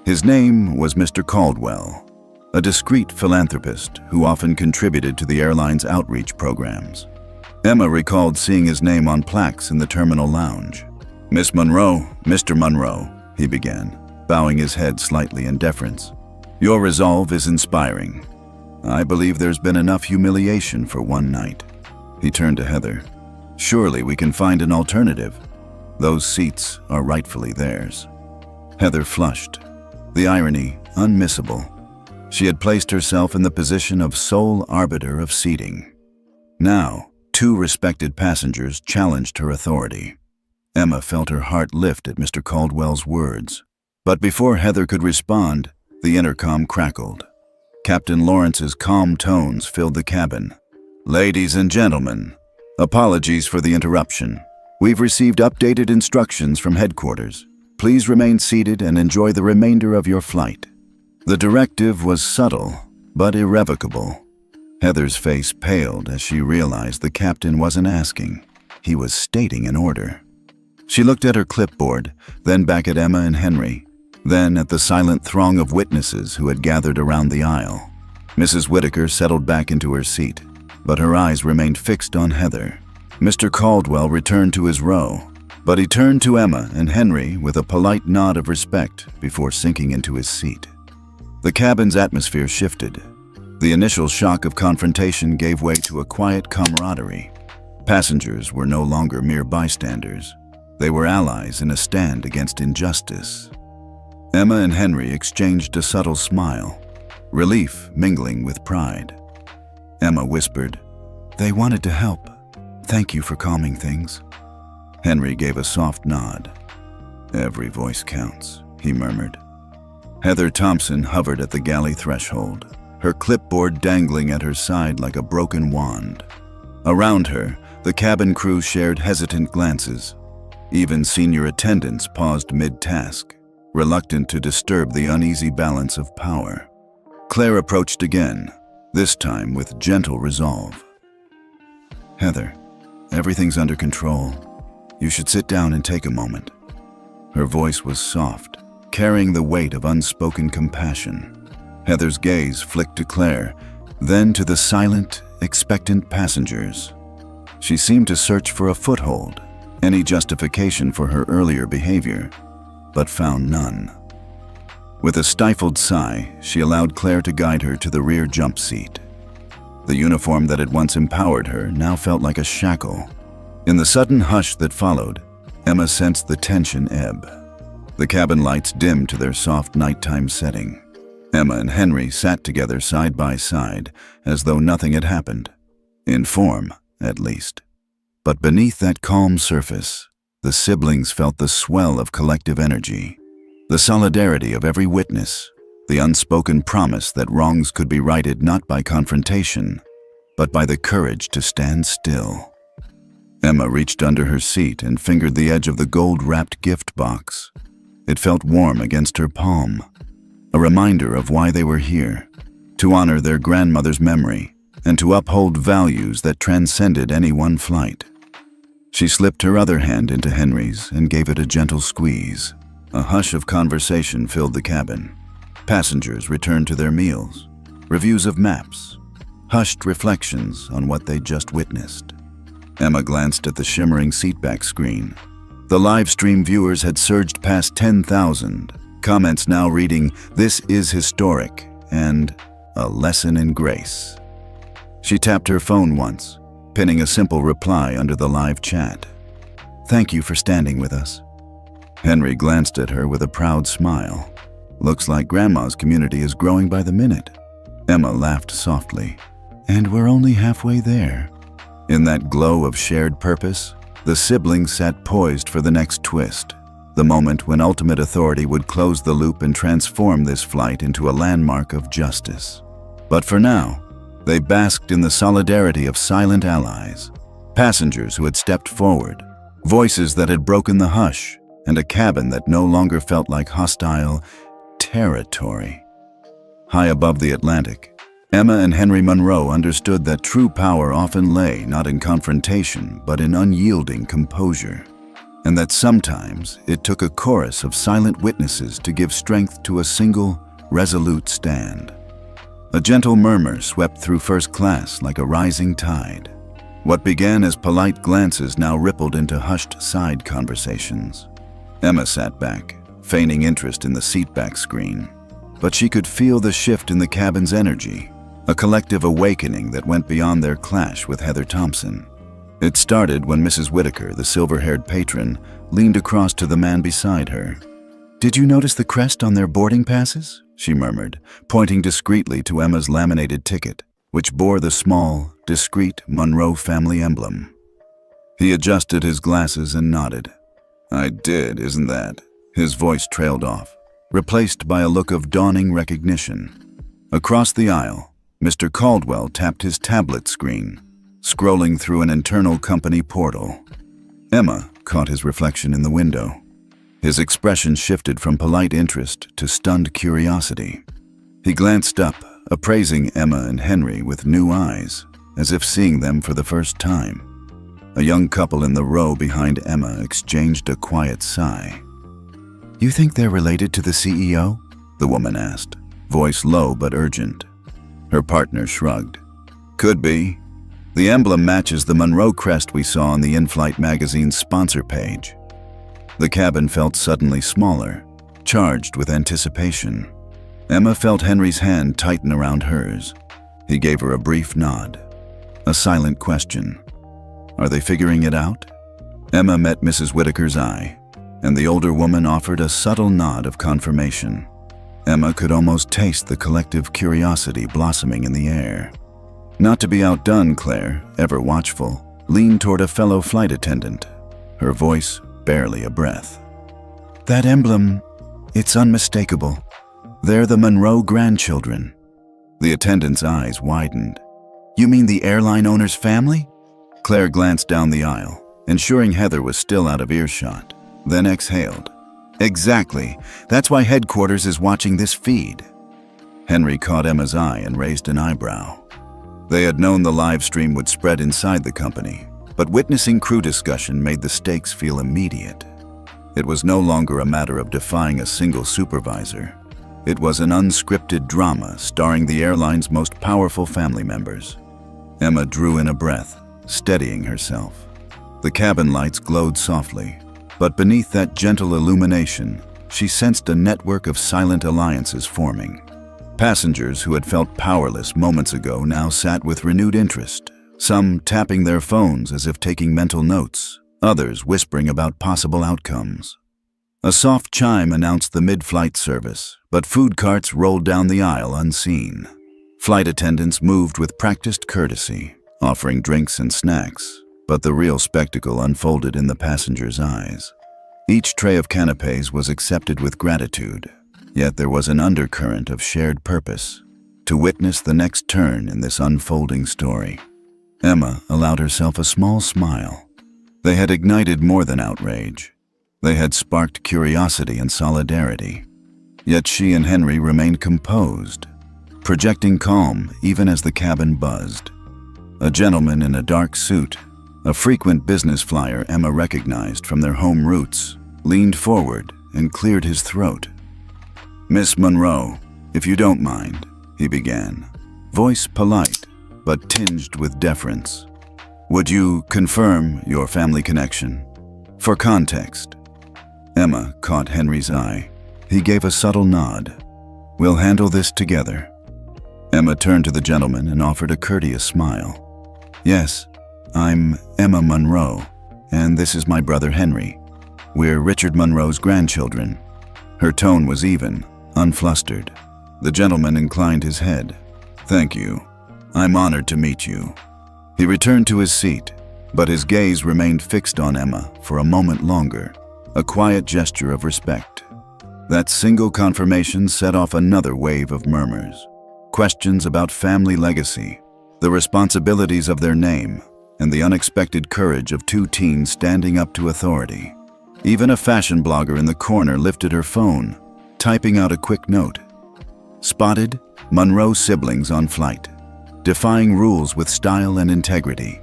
His name was Mr. Caldwell, a discreet philanthropist who often contributed to the airline's outreach programs. Emma recalled seeing his name on plaques in the terminal lounge. "Miss Monroe, Mr. Monroe," he began, bowing his head slightly in deference. "Your resolve is inspiring. I believe there's been enough humiliation for one night." He turned to Heather. "Surely we can find an alternative. Those seats are rightfully theirs." Heather flushed, the irony unmissable. She had placed herself in the position of sole arbiter of seating. Now, 2 respected passengers challenged her authority. Emma felt her heart lift at Mr. Caldwell's words. But before Heather could respond, the intercom crackled. Captain Lawrence's calm tones filled the cabin. "Ladies and gentlemen, apologies for the interruption. We've received updated instructions from headquarters. Please remain seated and enjoy the remainder of your flight." The directive was subtle, but irrevocable. Heather's face paled as she realized the captain wasn't asking. He was stating an order. She looked at her clipboard, then back at Emma and Henry, then at the silent throng of witnesses who had gathered around the aisle. Mrs. Whitaker settled back into her seat, but her eyes remained fixed on Heather. Mr. Caldwell returned to his row, but he turned to Emma and Henry with a polite nod of respect before sinking into his seat. The cabin's atmosphere shifted. The initial shock of confrontation gave way to a quiet camaraderie. Passengers were no longer mere bystanders. They were allies in a stand against injustice. Emma and Henry exchanged a subtle smile, relief mingling with pride. Emma whispered, "They wanted to help. Thank you for calming things." Henry gave a soft nod. "Every voice counts," he murmured. Heather Thompson hovered at the galley threshold, her clipboard dangling at her side like a broken wand. Around her, the cabin crew shared hesitant glances. Even senior attendants paused mid-task, reluctant to disturb the uneasy balance of power. Claire approached again, this time with gentle resolve. "Heather, everything's under control. You should sit down and take a moment." Her voice was soft, carrying the weight of unspoken compassion. Heather's gaze flicked to Claire, then to the silent, expectant passengers. She seemed to search for a foothold, any justification for her earlier behavior, but found none. With a stifled sigh, she allowed Claire to guide her to the rear jump seat. The uniform that had once empowered her now felt like a shackle. In the sudden hush that followed, Emma sensed the tension ebb. The cabin lights dimmed to their soft nighttime setting. Emma and Henry sat together side by side, as though nothing had happened. In form, at least. But beneath that calm surface, the siblings felt the swell of collective energy, the solidarity of every witness, the unspoken promise that wrongs could be righted not by confrontation, but by the courage to stand still. Emma reached under her seat and fingered the edge of the gold-wrapped gift box. It felt warm against her palm, a reminder of why they were here, to honor their grandmother's memory and to uphold values that transcended any one flight. She slipped her other hand into Henry's and gave it a gentle squeeze. A hush of conversation filled the cabin. Passengers returned to their meals, reviews of maps, hushed reflections on what they'd just witnessed. Emma glanced at the shimmering seatback screen. The live stream viewers had surged past 10,000, comments now reading, "This is historic," and "A lesson in grace." She tapped her phone once, pinning a simple reply under the live chat. "Thank you for standing with us." Henry glanced at her with a proud smile. "Looks like Grandma's community is growing by the minute." Emma laughed softly. "And we're only halfway there." In that glow of shared purpose, the siblings sat poised for the next twist, the moment when ultimate authority would close the loop and transform this flight into a landmark of justice. But for now, they basked in the solidarity of silent allies, passengers who had stepped forward, voices that had broken the hush, and a cabin that no longer felt like hostile territory. High above the Atlantic, Emma and Henry Monroe understood that true power often lay not in confrontation but in unyielding composure, and that sometimes it took a chorus of silent witnesses to give strength to a single, resolute stand. A gentle murmur swept through first class like a rising tide. What began as polite glances now rippled into hushed side conversations. Emma sat back, feigning interest in the seatback screen, but she could feel the shift in the cabin's energy, a collective awakening that went beyond their clash with Heather Thompson. It started when Mrs. Whitaker, the silver-haired patron, leaned across to the man beside her. "Did you notice the crest on their boarding passes?" she murmured, pointing discreetly to Emma's laminated ticket, which bore the small, discreet Monroe family emblem. He adjusted his glasses and nodded. "I did, isn't that?" His voice trailed off, replaced by a look of dawning recognition. Across the aisle, Mr. Caldwell tapped his tablet screen, scrolling through an internal company portal. Emma caught his reflection in the window. His expression shifted from polite interest to stunned curiosity. He glanced up, appraising Emma and Henry with new eyes, as if seeing them for the first time. A young couple in the row behind Emma exchanged a quiet sigh. "You think they're related to the CEO?" the woman asked, voice low but urgent. Her partner shrugged. "Could be. The emblem matches the Monroe crest we saw on the in-flight magazine's sponsor page." The cabin felt suddenly smaller, charged with anticipation. Emma felt Henry's hand tighten around hers. He gave her a brief nod. A silent question. "Are they figuring it out?" Emma met Mrs. Whitaker's eye, and the older woman offered a subtle nod of confirmation. Emma could almost taste the collective curiosity blossoming in the air. Not to be outdone, Claire, ever watchful, leaned toward a fellow flight attendant, her voice barely a breath. "That emblem, it's unmistakable. They're the Monroe grandchildren." The attendant's eyes widened. "You mean the airline owner's family?" Claire glanced down the aisle, ensuring Heather was still out of earshot, then exhaled. "Exactly. That's why headquarters is watching this feed." Henry caught Emma's eye and raised an eyebrow. They had known the live stream would spread inside the company, but witnessing crew discussion made the stakes feel immediate. It was no longer a matter of defying a single supervisor. It was an unscripted drama starring the airline's most powerful family members. Emma drew in a breath, steadying herself. The cabin lights glowed softly, but beneath that gentle illumination, she sensed a network of silent alliances forming. Passengers who had felt powerless moments ago now sat with renewed interest, some tapping their phones as if taking mental notes, others whispering about possible outcomes. A soft chime announced the mid-flight service, but food carts rolled down the aisle unseen. Flight attendants moved with practiced courtesy, offering drinks and snacks, but the real spectacle unfolded in the passengers' eyes. Each tray of canapés was accepted with gratitude, yet there was an undercurrent of shared purpose, to witness the next turn in this unfolding story. Emma allowed herself a small smile. They had ignited more than outrage. They had sparked curiosity and solidarity. Yet she and Henry remained composed, projecting calm even as the cabin buzzed. A gentleman in a dark suit, a frequent business flyer Emma recognized from their home roots, leaned forward and cleared his throat. "Miss Monroe, if you don't mind," he began, voice polite but tinged with deference. "Would you confirm your family connection? For context." Emma caught Henry's eye. He gave a subtle nod. "We'll handle this together." Emma turned to the gentleman and offered a courteous smile. "Yes, I'm Emma Monroe, and this is my brother Henry. We're Richard Monroe's grandchildren." Her tone was even, unflustered. The gentleman inclined his head. "Thank you. I'm honored to meet you." He returned to his seat, but his gaze remained fixed on Emma for a moment longer, a quiet gesture of respect. That single confirmation set off another wave of murmurs. Questions about family legacy, the responsibilities of their name, and the unexpected courage of two teens standing up to authority. Even a fashion blogger in the corner lifted her phone, typing out a quick note. "Spotted, Monroe siblings on flight, defying rules with style and integrity."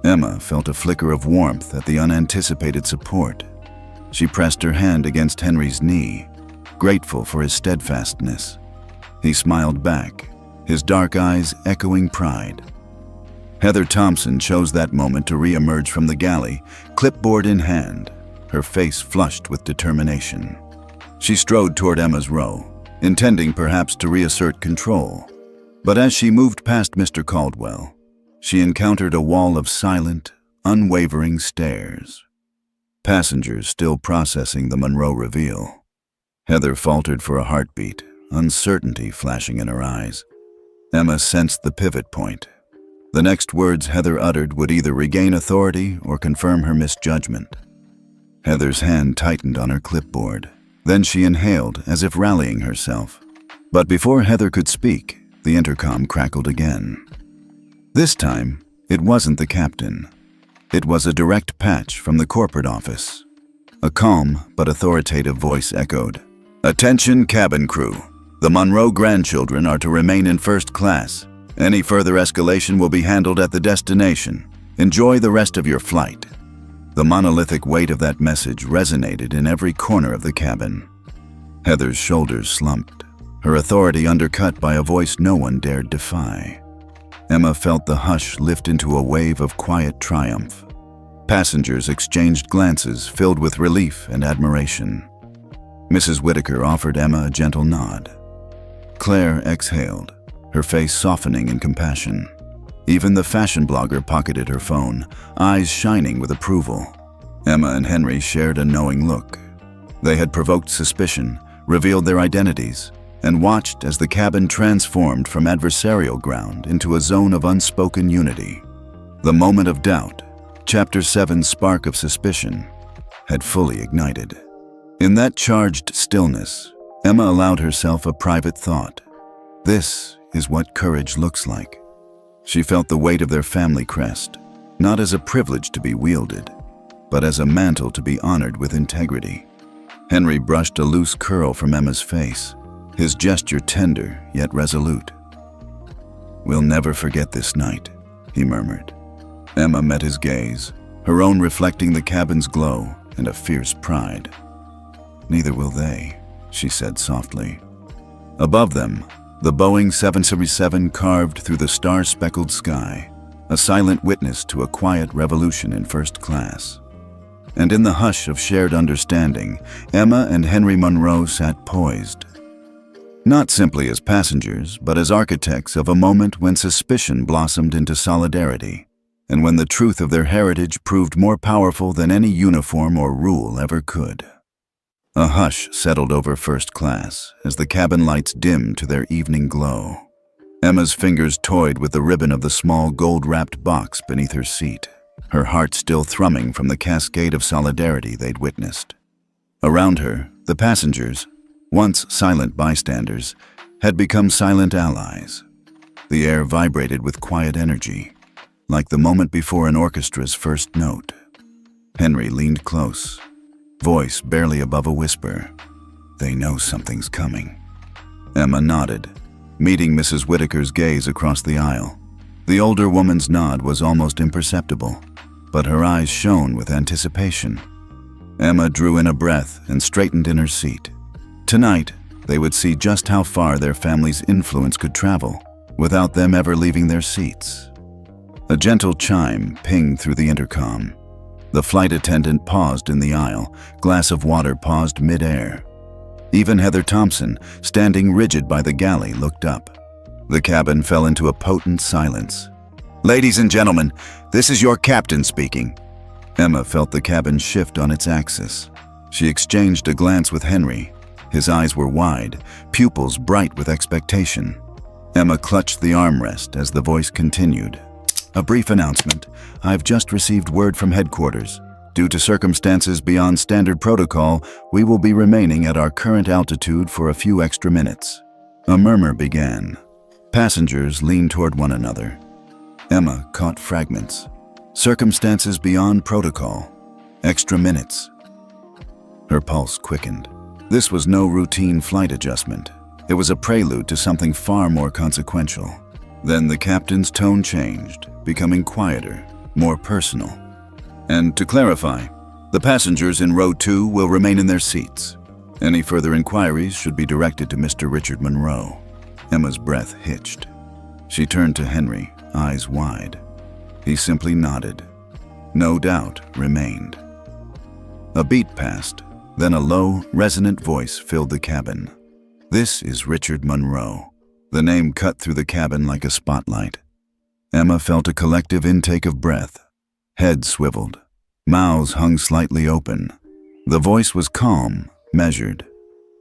Emma felt a flicker of warmth at the unanticipated support. She pressed her hand against Henry's knee, grateful for his steadfastness. He smiled back, his dark eyes echoing pride. Heather Thompson chose that moment to re-emerge from the galley, clipboard in hand, her face flushed with determination. She strode toward Emma's row, intending perhaps to reassert control. But as she moved past Mr. Caldwell, she encountered a wall of silent, unwavering stares. Passengers still processing the Monroe reveal. Heather faltered for a heartbeat, uncertainty flashing in her eyes. Emma sensed the pivot point. The next words Heather uttered would either regain authority or confirm her misjudgment. Heather's hand tightened on her clipboard. Then she inhaled, as if rallying herself. But before Heather could speak, the intercom crackled again. This time, it wasn't the captain. It was a direct patch from the corporate office. A calm but authoritative voice echoed, "Attention cabin crew. The Monroe grandchildren are to remain in first class. Any further escalation will be handled at the destination. Enjoy the rest of your flight." The monolithic weight of that message resonated in every corner of the cabin. Heather's shoulders slumped, her authority undercut by a voice no one dared defy. Emma felt the hush lift into a wave of quiet triumph. Passengers exchanged glances filled with relief and admiration. Mrs. Whitaker offered Emma a gentle nod. Claire exhaled, her face softening in compassion. Even the fashion blogger pocketed her phone, eyes shining with approval. Emma and Henry shared a knowing look. They had provoked suspicion, revealed their identities, and watched as the cabin transformed from adversarial ground into a zone of unspoken unity. The moment of doubt, Chapter 7's spark of suspicion, had fully ignited. In that charged stillness, Emma allowed herself a private thought. This is what courage looks like. She felt the weight of their family crest, not as a privilege to be wielded, but as a mantle to be honored with integrity. Henry brushed a loose curl from Emma's face, his gesture tender yet resolute. "We'll never forget this night," he murmured. Emma met his gaze, her own reflecting the cabin's glow and a fierce pride. "Neither will they," she said softly. Above them, the Boeing 737 carved through the star-speckled sky, a silent witness to a quiet revolution in first class. And in the hush of shared understanding, Emma and Henry Monroe sat poised. Not simply as passengers, but as architects of a moment when suspicion blossomed into solidarity, and when the truth of their heritage proved more powerful than any uniform or rule ever could. A hush settled over first class as the cabin lights dimmed to their evening glow. Emma's fingers toyed with the ribbon of the small gold-wrapped box beneath her seat, her heart still thrumming from the cascade of solidarity they'd witnessed. Around her, the passengers, once silent bystanders, had become silent allies. The air vibrated with quiet energy, like the moment before an orchestra's first note. Henry leaned close, voice barely above a whisper. "They know something's coming." Emma nodded, meeting Mrs. Whitaker's gaze across the aisle. The older woman's nod was almost imperceptible, but her eyes shone with anticipation. Emma drew in a breath and straightened in her seat. Tonight, they would see just how far their family's influence could travel, without them ever leaving their seats. A gentle chime pinged through the intercom. The flight attendant paused in the aisle, glass of water paused mid-air. Even Heather Thompson, standing rigid by the galley, looked up. The cabin fell into a potent silence. Ladies and gentlemen, this is your captain speaking. Emma felt the cabin shift on its axis. She exchanged a glance with Henry. His eyes were wide, pupils bright with expectation. Emma clutched the armrest as the voice continued. A brief announcement. I've just received word from headquarters. Due to circumstances beyond standard protocol, we will be remaining at our current altitude for a few extra minutes. A murmur began. Passengers leaned toward one another. Emma caught fragments. Circumstances beyond protocol. Extra minutes. Her pulse quickened. This was no routine flight adjustment. It was a prelude to something far more consequential. Then the captain's tone changed, becoming quieter, more personal. And to clarify, the passengers in row 2 will remain in their seats. Any further inquiries should be directed to Mr. Richard Monroe. Emma's breath hitched. She turned to Henry, eyes wide. He simply nodded. No doubt remained. A beat passed, then a low, resonant voice filled the cabin. This is Richard Monroe. The name cut through the cabin like a spotlight. Emma felt a collective intake of breath. Heads swiveled. Mouths hung slightly open. The voice was calm, measured,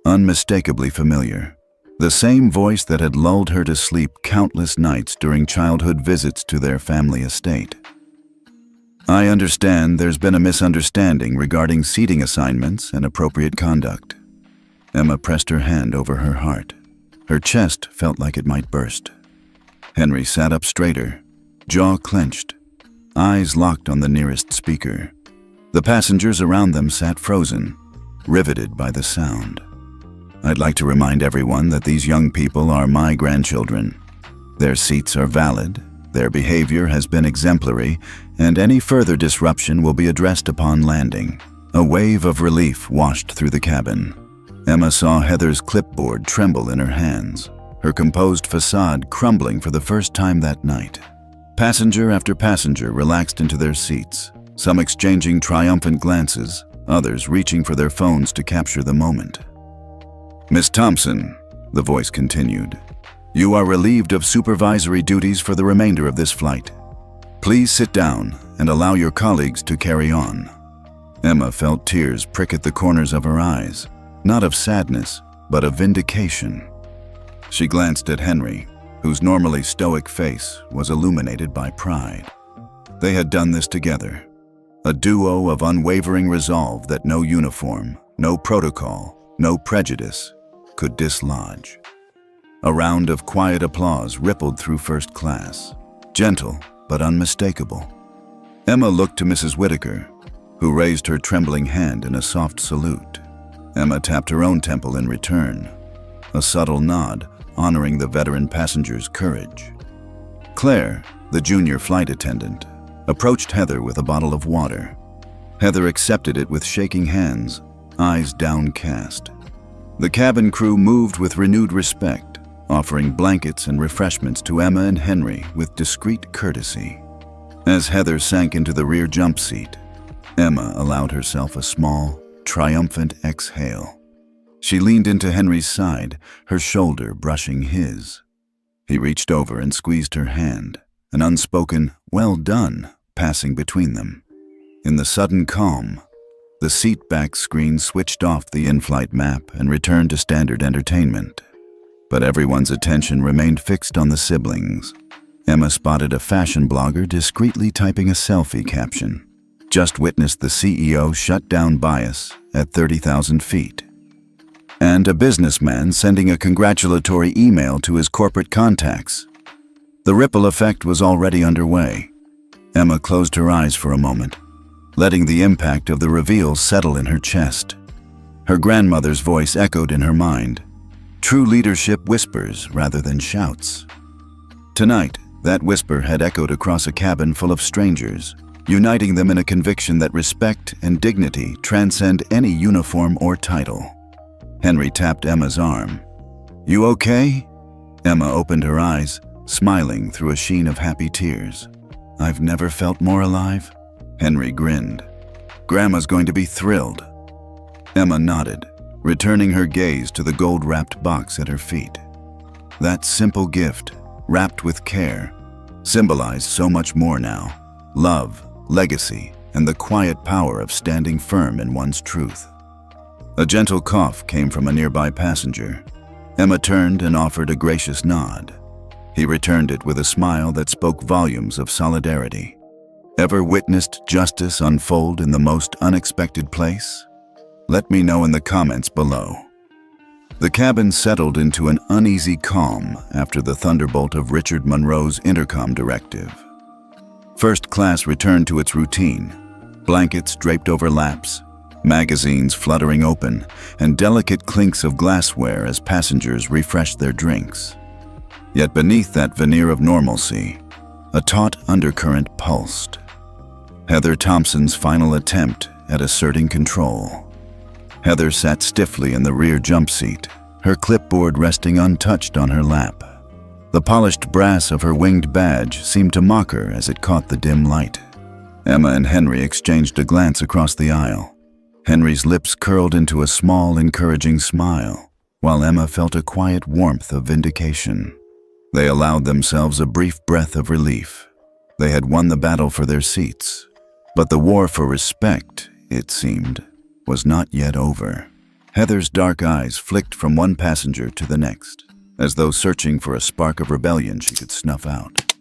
unmistakably familiar. The same voice that had lulled her to sleep countless nights during childhood visits to their family estate. I understand there's been a misunderstanding regarding seating assignments and appropriate conduct. Emma pressed her hand over her heart. Her chest felt like it might burst. Henry sat up straighter, jaw clenched, eyes locked on the nearest speaker. The passengers around them sat frozen, riveted by the sound. I'd like to remind everyone that these young people are my grandchildren. Their seats are valid, their behavior has been exemplary, and any further disruption will be addressed upon landing. A wave of relief washed through the cabin. Emma saw Heather's clipboard tremble in her hands, her composed facade crumbling for the first time that night. Passenger after passenger relaxed into their seats, some exchanging triumphant glances, others reaching for their phones to capture the moment. Miss Thompson, the voice continued, you are relieved of supervisory duties for the remainder of this flight. Please sit down and allow your colleagues to carry on. Emma felt tears prick at the corners of her eyes, not of sadness, but of vindication. She glanced at Henry, whose normally stoic face was illuminated by pride. They had done this together, a duo of unwavering resolve that no uniform, no protocol, no prejudice could dislodge. A round of quiet applause rippled through first class, gentle but unmistakable. Emma looked to Mrs. Whitaker, who raised her trembling hand in a soft salute. Emma tapped her own temple in return, a subtle nod honoring the veteran passenger's courage. Claire, the junior flight attendant, approached Heather with a bottle of water. Heather accepted it with shaking hands, eyes downcast. The cabin crew moved with renewed respect, offering blankets and refreshments to Emma and Henry with discreet courtesy. As Heather sank into the rear jump seat, Emma allowed herself a small, triumphant exhale. She leaned into Henry's side, her shoulder brushing his. He reached over and squeezed her hand, an unspoken, "Well done," passing between them. In the sudden calm, the seat-back screen switched off the in-flight map and returned to standard entertainment. But everyone's attention remained fixed on the siblings. Emma spotted a fashion blogger discreetly typing a selfie caption. Just witnessed the CEO shut down bias at 30,000 feet. And a businessman sending a congratulatory email to his corporate contacts. The ripple effect was already underway. Emma closed her eyes for a moment, letting the impact of the reveal settle in her chest. Her grandmother's voice echoed in her mind. True leadership whispers rather than shouts. Tonight, that whisper had echoed across a cabin full of strangers, uniting them in a conviction that respect and dignity transcend any uniform or title. Henry tapped Emma's arm. "You okay?" Emma opened her eyes, smiling through a sheen of happy tears. "I've never felt more alive." Henry grinned. "Grandma's going to be thrilled." Emma nodded, returning her gaze to the gold-wrapped box at her feet. That simple gift, wrapped with care, symbolized so much more now: love, legacy, and the quiet power of standing firm in one's truth. A gentle cough came from a nearby passenger. Emma turned and offered a gracious nod. He returned it with a smile that spoke volumes of solidarity. Ever witnessed justice unfold in the most unexpected place? Let me know in the comments below. The cabin settled into an uneasy calm after the thunderbolt of Richard Monroe's intercom directive. First class returned to its routine: blankets draped over laps, magazines fluttering open, and delicate clinks of glassware as passengers refreshed their drinks. Yet beneath that veneer of normalcy, a taut undercurrent pulsed. Heather Thompson's final attempt at asserting control. Heather sat stiffly in the rear jump seat, her clipboard resting untouched on her lap. The polished brass of her winged badge seemed to mock her as it caught the dim light. Emma and Henry exchanged a glance across the aisle. Henry's lips curled into a small, encouraging smile, while Emma felt a quiet warmth of vindication. They allowed themselves a brief breath of relief. They had won the battle for their seats, but the war for respect, it seemed, was not yet over. Heather's dark eyes flicked from one passenger to the next, as though searching for a spark of rebellion she could snuff out.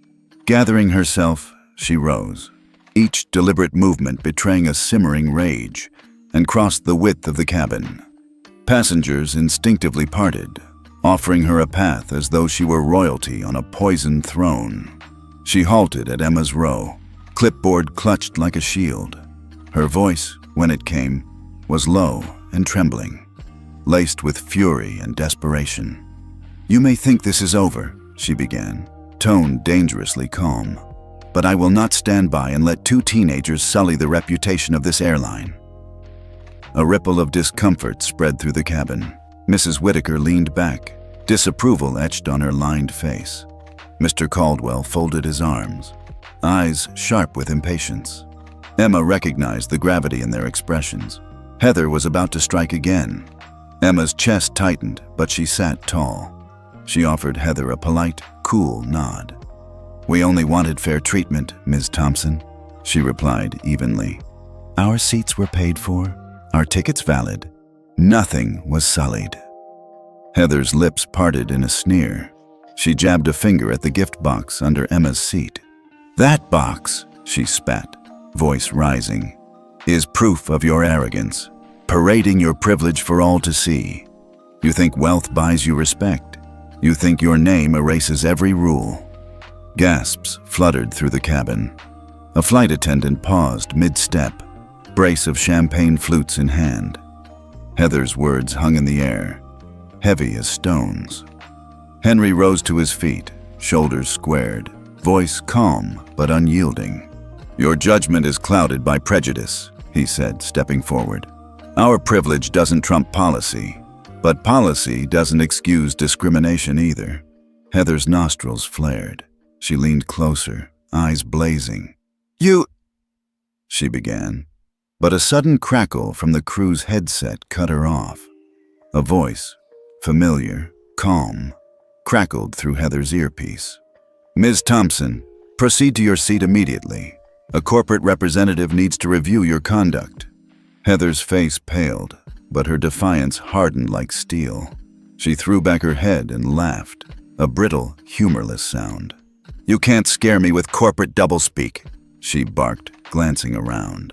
Gathering herself, she rose, each deliberate movement betraying a simmering rage, and crossed the width of the cabin. Passengers instinctively parted, offering her a path as though she were royalty on a poisoned throne. She halted at Emma's row, clipboard clutched like a shield. Her voice, when it came, was low and trembling, laced with fury and desperation. "You may think this is over," she began, tone dangerously calm, "but I will not stand by and let two teenagers sully the reputation of this airline." A ripple of discomfort spread through the cabin. Mrs. Whitaker leaned back, disapproval etched on her lined face. Mr. Caldwell folded his arms, eyes sharp with impatience. Emma recognized the gravity in their expressions. Heather was about to strike again. Emma's chest tightened, but she sat tall. She offered Heather a polite, cool nod. "We only wanted fair treatment, Ms. Thompson," she replied evenly. "Our seats were paid for, our tickets valid. Nothing was sullied." Heather's lips parted in a sneer. She jabbed a finger at the gift box under Emma's seat. "That box," she spat, voice rising, "is proof of your arrogance, parading your privilege for all to see. You think wealth buys you respect. You think your name erases every rule." Gasps fluttered through the cabin. A flight attendant paused mid-step, brace of champagne flutes in hand. Heather's words hung in the air, heavy as stones. Henry rose to his feet, shoulders squared, voice calm but unyielding. "Your judgment is clouded by prejudice," he said, stepping forward. "Our privilege doesn't trump policy, but policy doesn't excuse discrimination either." Heather's nostrils flared. She leaned closer, eyes blazing. "You—" she began, but a sudden crackle from the crew's headset cut her off. A voice, familiar, calm, crackled through Heather's earpiece. "Ms. Thompson, proceed to your seat immediately. A corporate representative needs to review your conduct." Heather's face paled, but her defiance hardened like steel. She threw back her head and laughed, a brittle, humorless sound. "You can't scare me with corporate doublespeak," she barked, glancing around.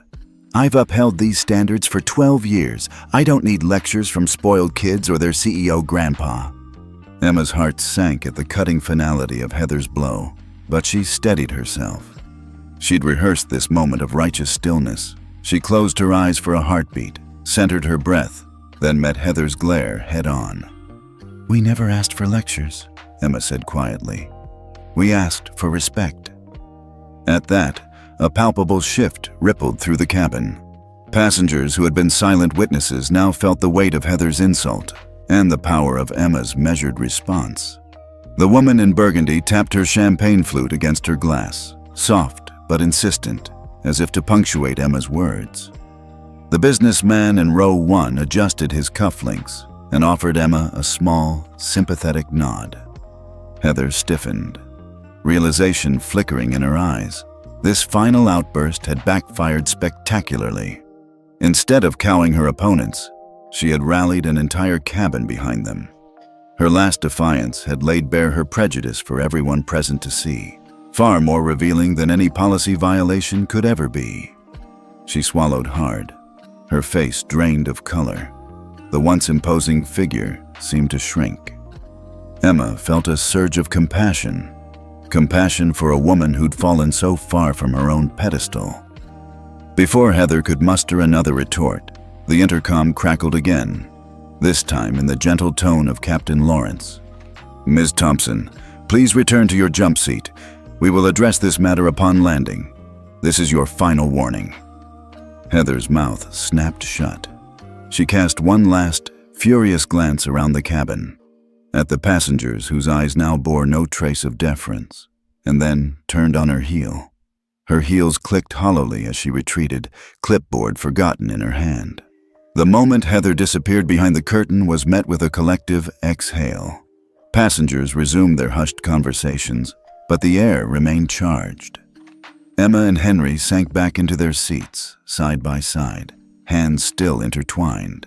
"I've upheld these standards for 12 years. I don't need lectures from spoiled kids or their CEO grandpa." Emma's heart sank at the cutting finality of Heather's blow, but she steadied herself. She'd rehearsed this moment of righteous stillness. She closed her eyes for a heartbeat, centered her breath, then met Heather's glare head-on. "We never asked for lectures," Emma said quietly. "We asked for respect." At that, a palpable shift rippled through the cabin. Passengers who had been silent witnesses now felt the weight of Heather's insult and the power of Emma's measured response. The woman in burgundy tapped her champagne flute against her glass, soft but insistent, as if to punctuate Emma's words. The businessman in row 1 adjusted his cufflinks and offered Emma a small, sympathetic nod. Heather stiffened. realization flickering in her eyes. This final outburst had backfired spectacularly. Instead of cowing her opponents, she had rallied an entire cabin behind them. Her last defiance had laid bare her prejudice for everyone present to see, far more revealing than any policy violation could ever be. She swallowed hard, her face drained of color. The once imposing figure seemed to shrink. Emma felt a surge of compassion for a woman who'd fallen so far from her own pedestal. Before Heather could muster another retort, the intercom crackled again, this time in the gentle tone of Captain Lawrence. "Ms. Thompson, please return to your jump seat. We will address this matter upon landing. This is your final warning." Heather's mouth snapped shut. She cast one last, furious glance around the cabin, at the passengers whose eyes now bore no trace of deference, and then turned on her heel. Her heels clicked hollowly as she retreated, clipboard forgotten in her hand. The moment Heather disappeared behind the curtain was met with a collective exhale. Passengers resumed their hushed conversations, but the air remained charged. Emma and Henry sank back into their seats, side by side, hands still intertwined.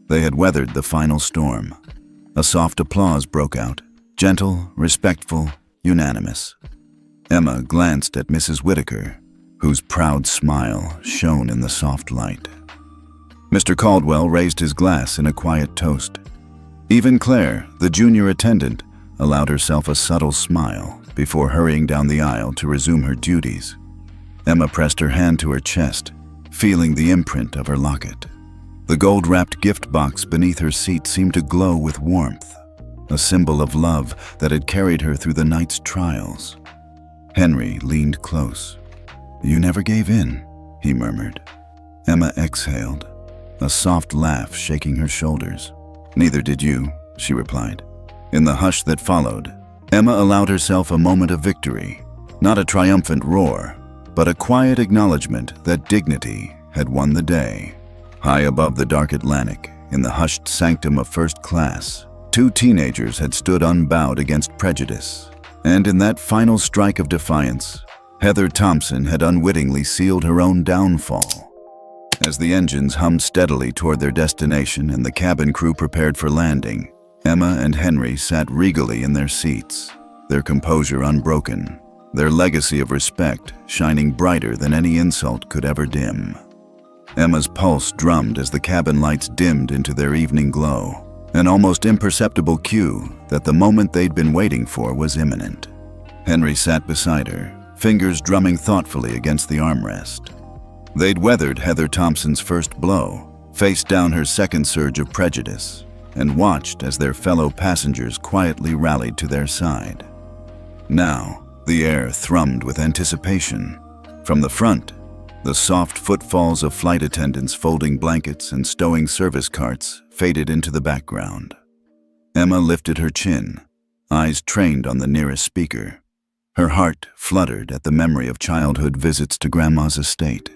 They had weathered the final storm. A soft applause broke out, gentle, respectful, unanimous. Emma glanced at Mrs. Whitaker, whose proud smile shone in the soft light. Mr. Caldwell raised his glass in a quiet toast. Even Claire, the junior attendant, allowed herself a subtle smile before hurrying down the aisle to resume her duties. Emma pressed her hand to her chest, feeling the imprint of her locket. The gold-wrapped gift box beneath her seat seemed to glow with warmth, a symbol of love that had carried her through the night's trials. Henry leaned close. "You never gave in," he murmured. Emma exhaled, a soft laugh shaking her shoulders. "Neither did you," she replied. In the hush that followed, Emma allowed herself a moment of victory, not a triumphant roar, but a quiet acknowledgement that dignity had won the day. High above the dark Atlantic, in the hushed sanctum of first class, two teenagers had stood unbowed against prejudice. And in that final strike of defiance, Heather Thompson had unwittingly sealed her own downfall. As the engines hummed steadily toward their destination and the cabin crew prepared for landing, Emma and Henry sat regally in their seats, their composure unbroken, their legacy of respect shining brighter than any insult could ever dim. Emma's pulse drummed as the cabin lights dimmed into their evening glow, an almost imperceptible cue that the moment they'd been waiting for was imminent. Henry sat beside her, fingers drumming thoughtfully against the armrest. They'd weathered Heather Thompson's first blow, faced down her second surge of prejudice, and watched as their fellow passengers quietly rallied to their side. Now, the air thrummed with anticipation. From the front, the soft footfalls of flight attendants folding blankets and stowing service carts faded into the background. Emma lifted her chin, eyes trained on the nearest speaker. Her heart fluttered at the memory of childhood visits to Grandma's estate,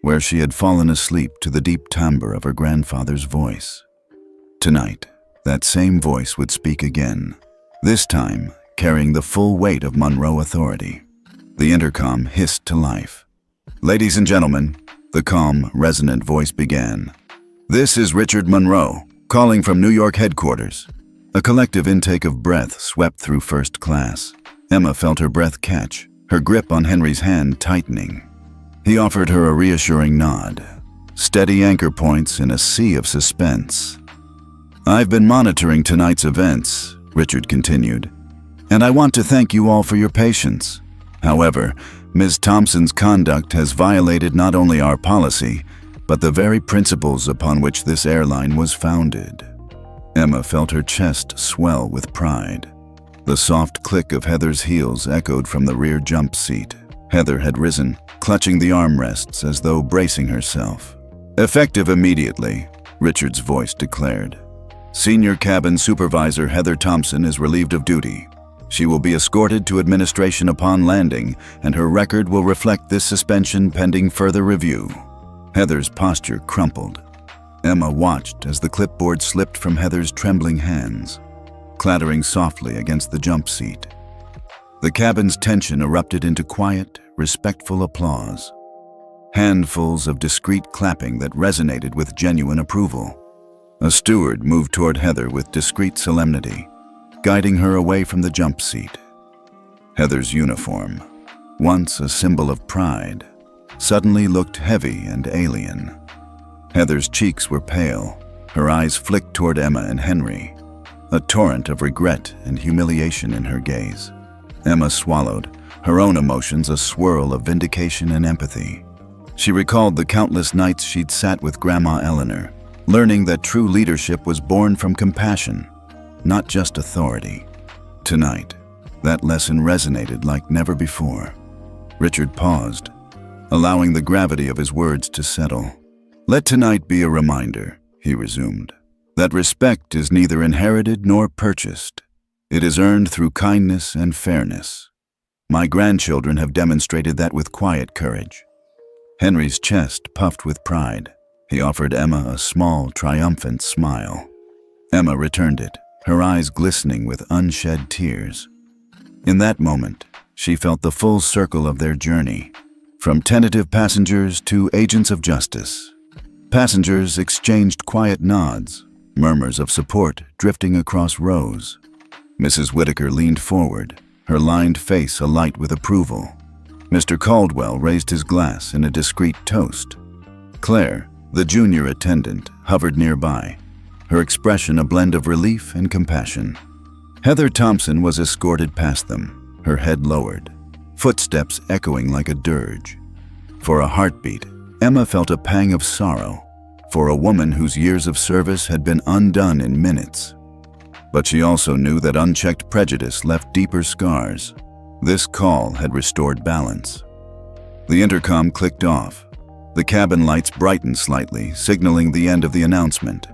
where she had fallen asleep to the deep timbre of her grandfather's voice. Tonight, that same voice would speak again, this time carrying the full weight of Monroe authority. The intercom hissed to life. "Ladies and gentlemen," the calm, resonant voice began. "This is Richard Monroe, calling from New York headquarters." A collective intake of breath swept through first class. Emma felt her breath catch, her grip on Henry's hand tightening. He offered her a reassuring nod. Steady anchor points in a sea of suspense. "I've been monitoring tonight's events," Richard continued, "and I want to thank you all for your patience. However, Ms. Thompson's conduct has violated not only our policy, but the very principles upon which this airline was founded." Emma felt her chest swell with pride. The soft click of Heather's heels echoed from the rear jump seat. Heather had risen, clutching the armrests as though bracing herself. "Effective immediately," Richard's voice declared. "Senior Cabin Supervisor Heather Thompson is relieved of duty. She will be escorted to administration upon landing, and her record will reflect this suspension pending further review." Heather's posture crumpled. Emma watched as the clipboard slipped from Heather's trembling hands, clattering softly against the jump seat. The cabin's tension erupted into quiet, respectful applause. Handfuls of discreet clapping that resonated with genuine approval. A steward moved toward Heather with discreet solemnity, guiding her away from the jump seat. Heather's uniform, once a symbol of pride, suddenly looked heavy and alien. Heather's cheeks were pale, her eyes flicked toward Emma and Henry, a torrent of regret and humiliation in her gaze. Emma swallowed, her own emotions a swirl of vindication and empathy. She recalled the countless nights she'd sat with Grandma Eleanor, learning that true leadership was born from compassion, not just authority. Tonight, that lesson resonated like never before. Richard paused, allowing the gravity of his words to settle. "Let tonight be a reminder," he resumed, "that respect is neither inherited nor purchased. It is earned through kindness and fairness. My grandchildren have demonstrated that with quiet courage." Henry's chest puffed with pride. He offered Emma a small, triumphant smile. Emma returned it, her eyes glistening with unshed tears. In that moment, she felt the full circle of their journey, from tentative passengers to agents of justice. Passengers exchanged quiet nods, murmurs of support drifting across rows. Mrs. Whitaker leaned forward, her lined face alight with approval. Mr. Caldwell raised his glass in a discreet toast. Claire, the junior attendant, hovered nearby, her expression a blend of relief and compassion. Heather Thompson was escorted past them, her head lowered, footsteps echoing like a dirge. For a heartbeat, Emma felt a pang of sorrow, for a woman whose years of service had been undone in minutes. But she also knew that unchecked prejudice left deeper scars. This call had restored balance. The intercom clicked off. The cabin lights brightened slightly, signaling the end of the announcement.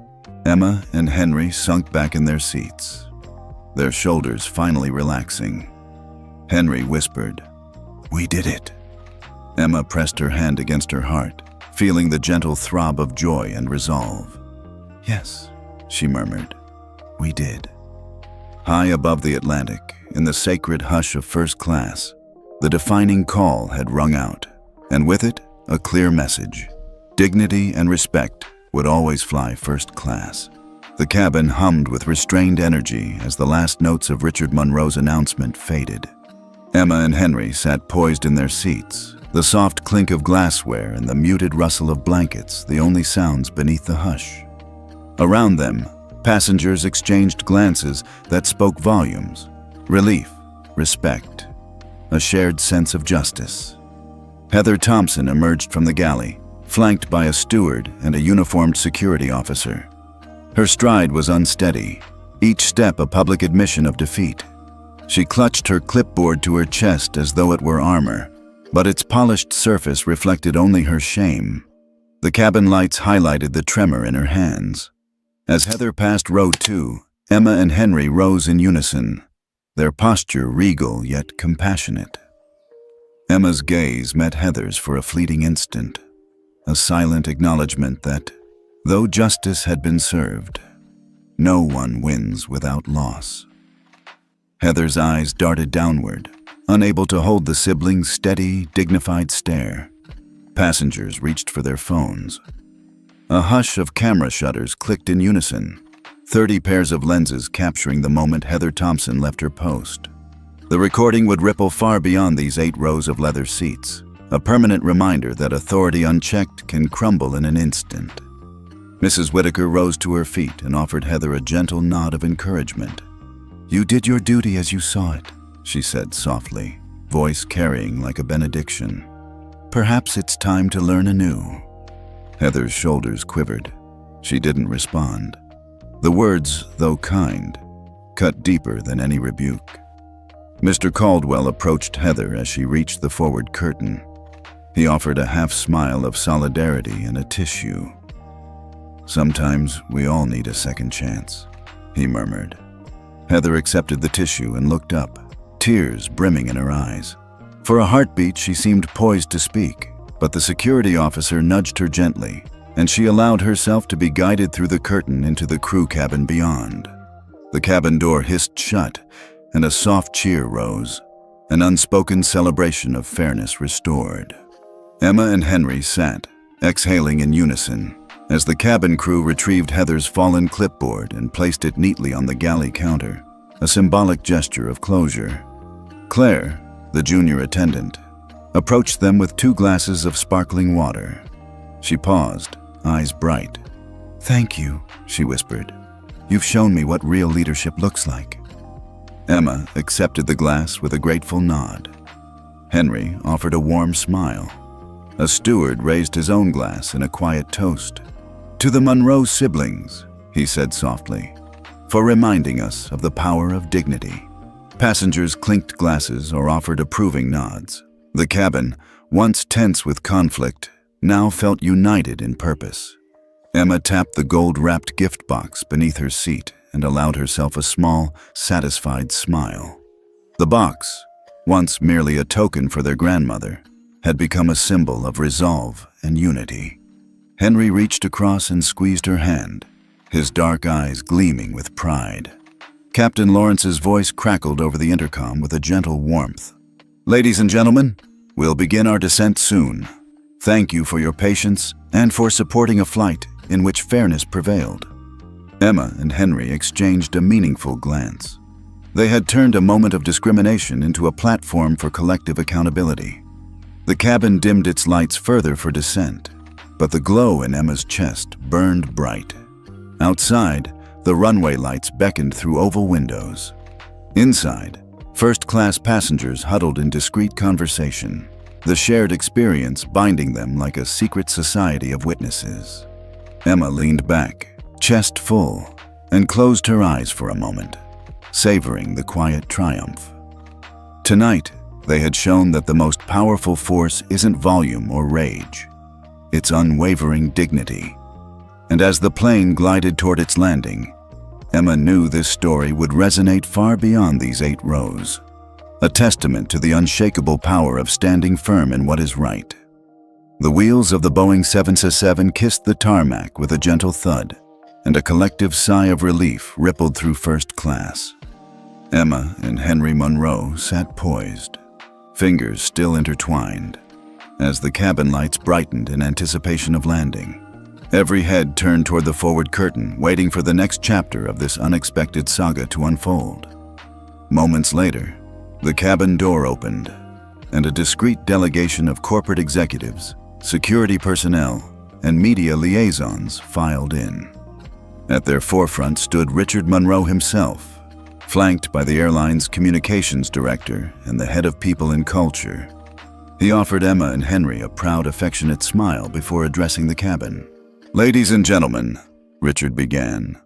Emma and Henry sunk back in their seats, their shoulders finally relaxing. Henry whispered, "We did it." Emma pressed her hand against her heart, feeling the gentle throb of joy and resolve. "Yes," she murmured, "we did." High above the Atlantic, in the sacred hush of first class, the defining call had rung out, and with it, a clear message. Dignity and respect would always fly first class. The cabin hummed with restrained energy as the last notes of Richard Monroe's announcement faded. Emma and Henry sat poised in their seats, the soft clink of glassware and the muted rustle of blankets the only sounds beneath the hush. Around them, passengers exchanged glances that spoke volumes. Relief, respect, a shared sense of justice. Heather Thompson emerged from the galley, flanked by a steward and a uniformed security officer. Her stride was unsteady, each step a public admission of defeat. She clutched her clipboard to her chest as though it were armor, but its polished surface reflected only her shame. The cabin lights highlighted the tremor in her hands. As Heather passed row 2, Emma and Henry rose in unison, their posture regal yet compassionate. Emma's gaze met Heather's for a fleeting instant, a silent acknowledgement that, though justice had been served, no one wins without loss. Heather's eyes darted downward, unable to hold the siblings' steady, dignified stare. Passengers reached for their phones. A hush of camera shutters clicked in unison, 30 pairs of lenses capturing the moment Heather Thompson left her post. The recording would ripple far beyond these 8 rows of leather seats, a permanent reminder that authority unchecked can crumble in an instant. Mrs. Whitaker rose to her feet and offered Heather a gentle nod of encouragement. "You did your duty as you saw it," she said softly, voice carrying like a benediction. "Perhaps it's time to learn anew." Heather's shoulders quivered. She didn't respond. The words, though kind, cut deeper than any rebuke. Mr. Caldwell approached Heather as she reached the forward curtain. He offered a half-smile of solidarity and a tissue. "Sometimes we all need a second chance," he murmured. Heather accepted the tissue and looked up, tears brimming in her eyes. For a heartbeat, she seemed poised to speak, but the security officer nudged her gently, and she allowed herself to be guided through the curtain into the crew cabin beyond. The cabin door hissed shut, and a soft cheer rose. an unspoken celebration of fairness restored. Emma and Henry sat, exhaling in unison, as the cabin crew retrieved Heather's fallen clipboard and placed it neatly on the galley counter, a symbolic gesture of closure. Claire, the junior attendant, approached them with 2 glasses of sparkling water. She paused, eyes bright. "Thank you," she whispered. "You've shown me what real leadership looks like." Emma accepted the glass with a grateful nod. Henry offered a warm smile. A steward raised his own glass in a quiet toast. "To the Monroe siblings," he said softly, "for reminding us of the power of dignity." Passengers clinked glasses or offered approving nods. The cabin, once tense with conflict, now felt united in purpose. Emma tapped the gold-wrapped gift box beneath her seat and allowed herself a small, satisfied smile. The box, once merely a token for their grandmother, had become a symbol of resolve and unity. Henry reached across and squeezed her hand, his dark eyes gleaming with pride. Captain Lawrence's voice crackled over the intercom with a gentle warmth. "Ladies and gentlemen, we'll begin our descent soon. Thank you for your patience and for supporting a flight in which fairness prevailed." Emma and Henry exchanged a meaningful glance. They had turned a moment of discrimination into a platform for collective accountability. The cabin dimmed its lights further for descent, but the glow in Emma's chest burned bright. Outside, the runway lights beckoned through oval windows. Inside, first-class passengers huddled in discreet conversation, the shared experience binding them like a secret society of witnesses. Emma leaned back, chest full, and closed her eyes for a moment, savoring the quiet triumph. Tonight, they had shown that the most powerful force isn't volume or rage. It's unwavering dignity. And as the plane glided toward its landing, Emma knew this story would resonate far beyond these 8 rows, a testament to the unshakable power of standing firm in what is right. The wheels of the Boeing 767 kissed the tarmac with a gentle thud, and a collective sigh of relief rippled through first class. Emma and Henry Monroe sat poised, fingers still intertwined, as the cabin lights brightened in anticipation of landing. Every head turned toward the forward curtain, waiting for the next chapter of this unexpected saga to unfold. Moments later, the cabin door opened, and a discreet delegation of corporate executives, security personnel, and media liaisons filed in. At their forefront stood Richard Monroe himself, flanked by the airline's communications director and the head of people and culture. He offered Emma and Henry a proud, affectionate smile before addressing the cabin. "Ladies and gentlemen," Richard began,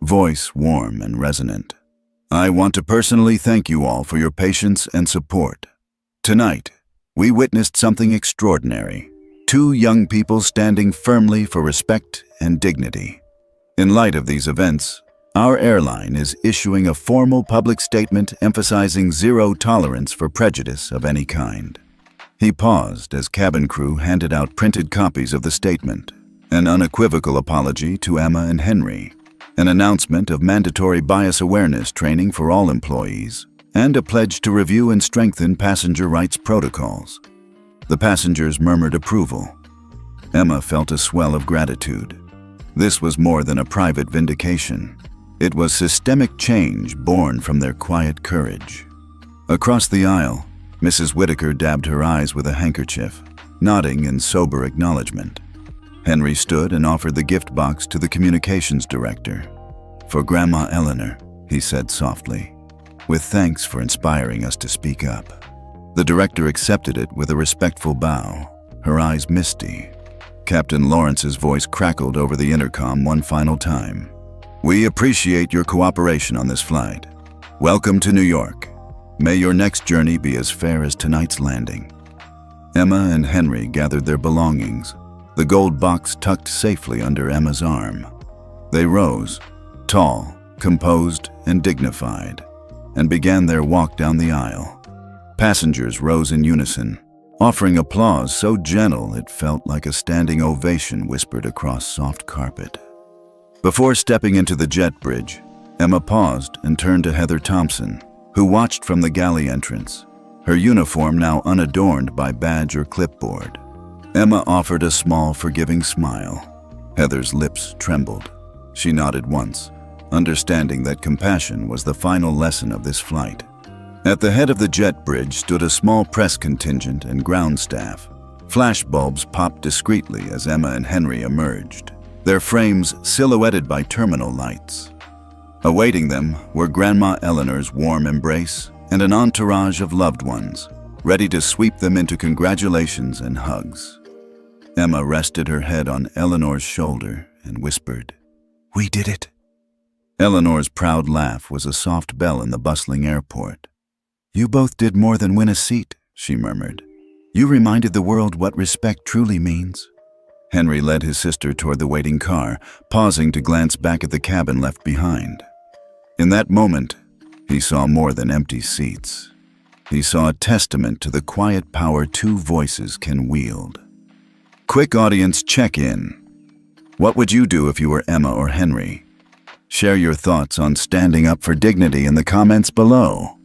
voice warm and resonant, "I want to personally thank you all for your patience and support. Tonight, we witnessed something extraordinary. 2 young people standing firmly for respect and dignity. In light of these events, our airline is issuing a formal public statement emphasizing zero tolerance for prejudice of any kind." He paused as cabin crew handed out printed copies of the statement, an unequivocal apology to Emma and Henry, an announcement of mandatory bias awareness training for all employees, and a pledge to review and strengthen passenger rights protocols. The passengers murmured approval. Emma felt a swell of gratitude. This was more than a private vindication. It was systemic change born from their quiet courage. Across the aisle, Mrs. Whitaker dabbed her eyes with a handkerchief, nodding in sober acknowledgement. Henry stood and offered the gift box to the communications director. "For Grandma Eleanor," he said softly, "with thanks for inspiring us to speak up." The director accepted it with a respectful bow, her eyes misty. Captain Lawrence's voice crackled over the intercom one final time. "We appreciate your cooperation on this flight. Welcome to New York. May your next journey be as fair as tonight's landing." Emma and Henry gathered their belongings, the gold box tucked safely under Emma's arm. They rose, tall, composed, and dignified, and began their walk down the aisle. Passengers rose in unison, offering applause so gentle it felt like a standing ovation whispered across soft carpet. Before stepping into the jet bridge, Emma paused and turned to Heather Thompson, who watched from the galley entrance. her uniform now unadorned by badge or clipboard. Emma offered a small, forgiving smile. Heather's lips trembled. She nodded once, understanding that compassion was the final lesson of this flight. At the head of the jet bridge stood a small press contingent and ground staff. Flash bulbs popped discreetly as Emma and Henry emerged, their frames silhouetted by terminal lights. Awaiting them were Grandma Eleanor's warm embrace and an entourage of loved ones, ready to sweep them into congratulations and hugs. Emma rested her head on Eleanor's shoulder and whispered, "We did it." Eleanor's proud laugh was a soft bell in the bustling airport. "You both did more than win a seat," she murmured. "You reminded the world what respect truly means." Henry led his sister toward the waiting car, pausing to glance back at the cabin left behind. In that moment, he saw more than empty seats. He saw a testament to the quiet power two voices can wield. Quick audience check-in. What would you do if you were Emma or Henry? Share your thoughts on standing up for dignity in the comments below.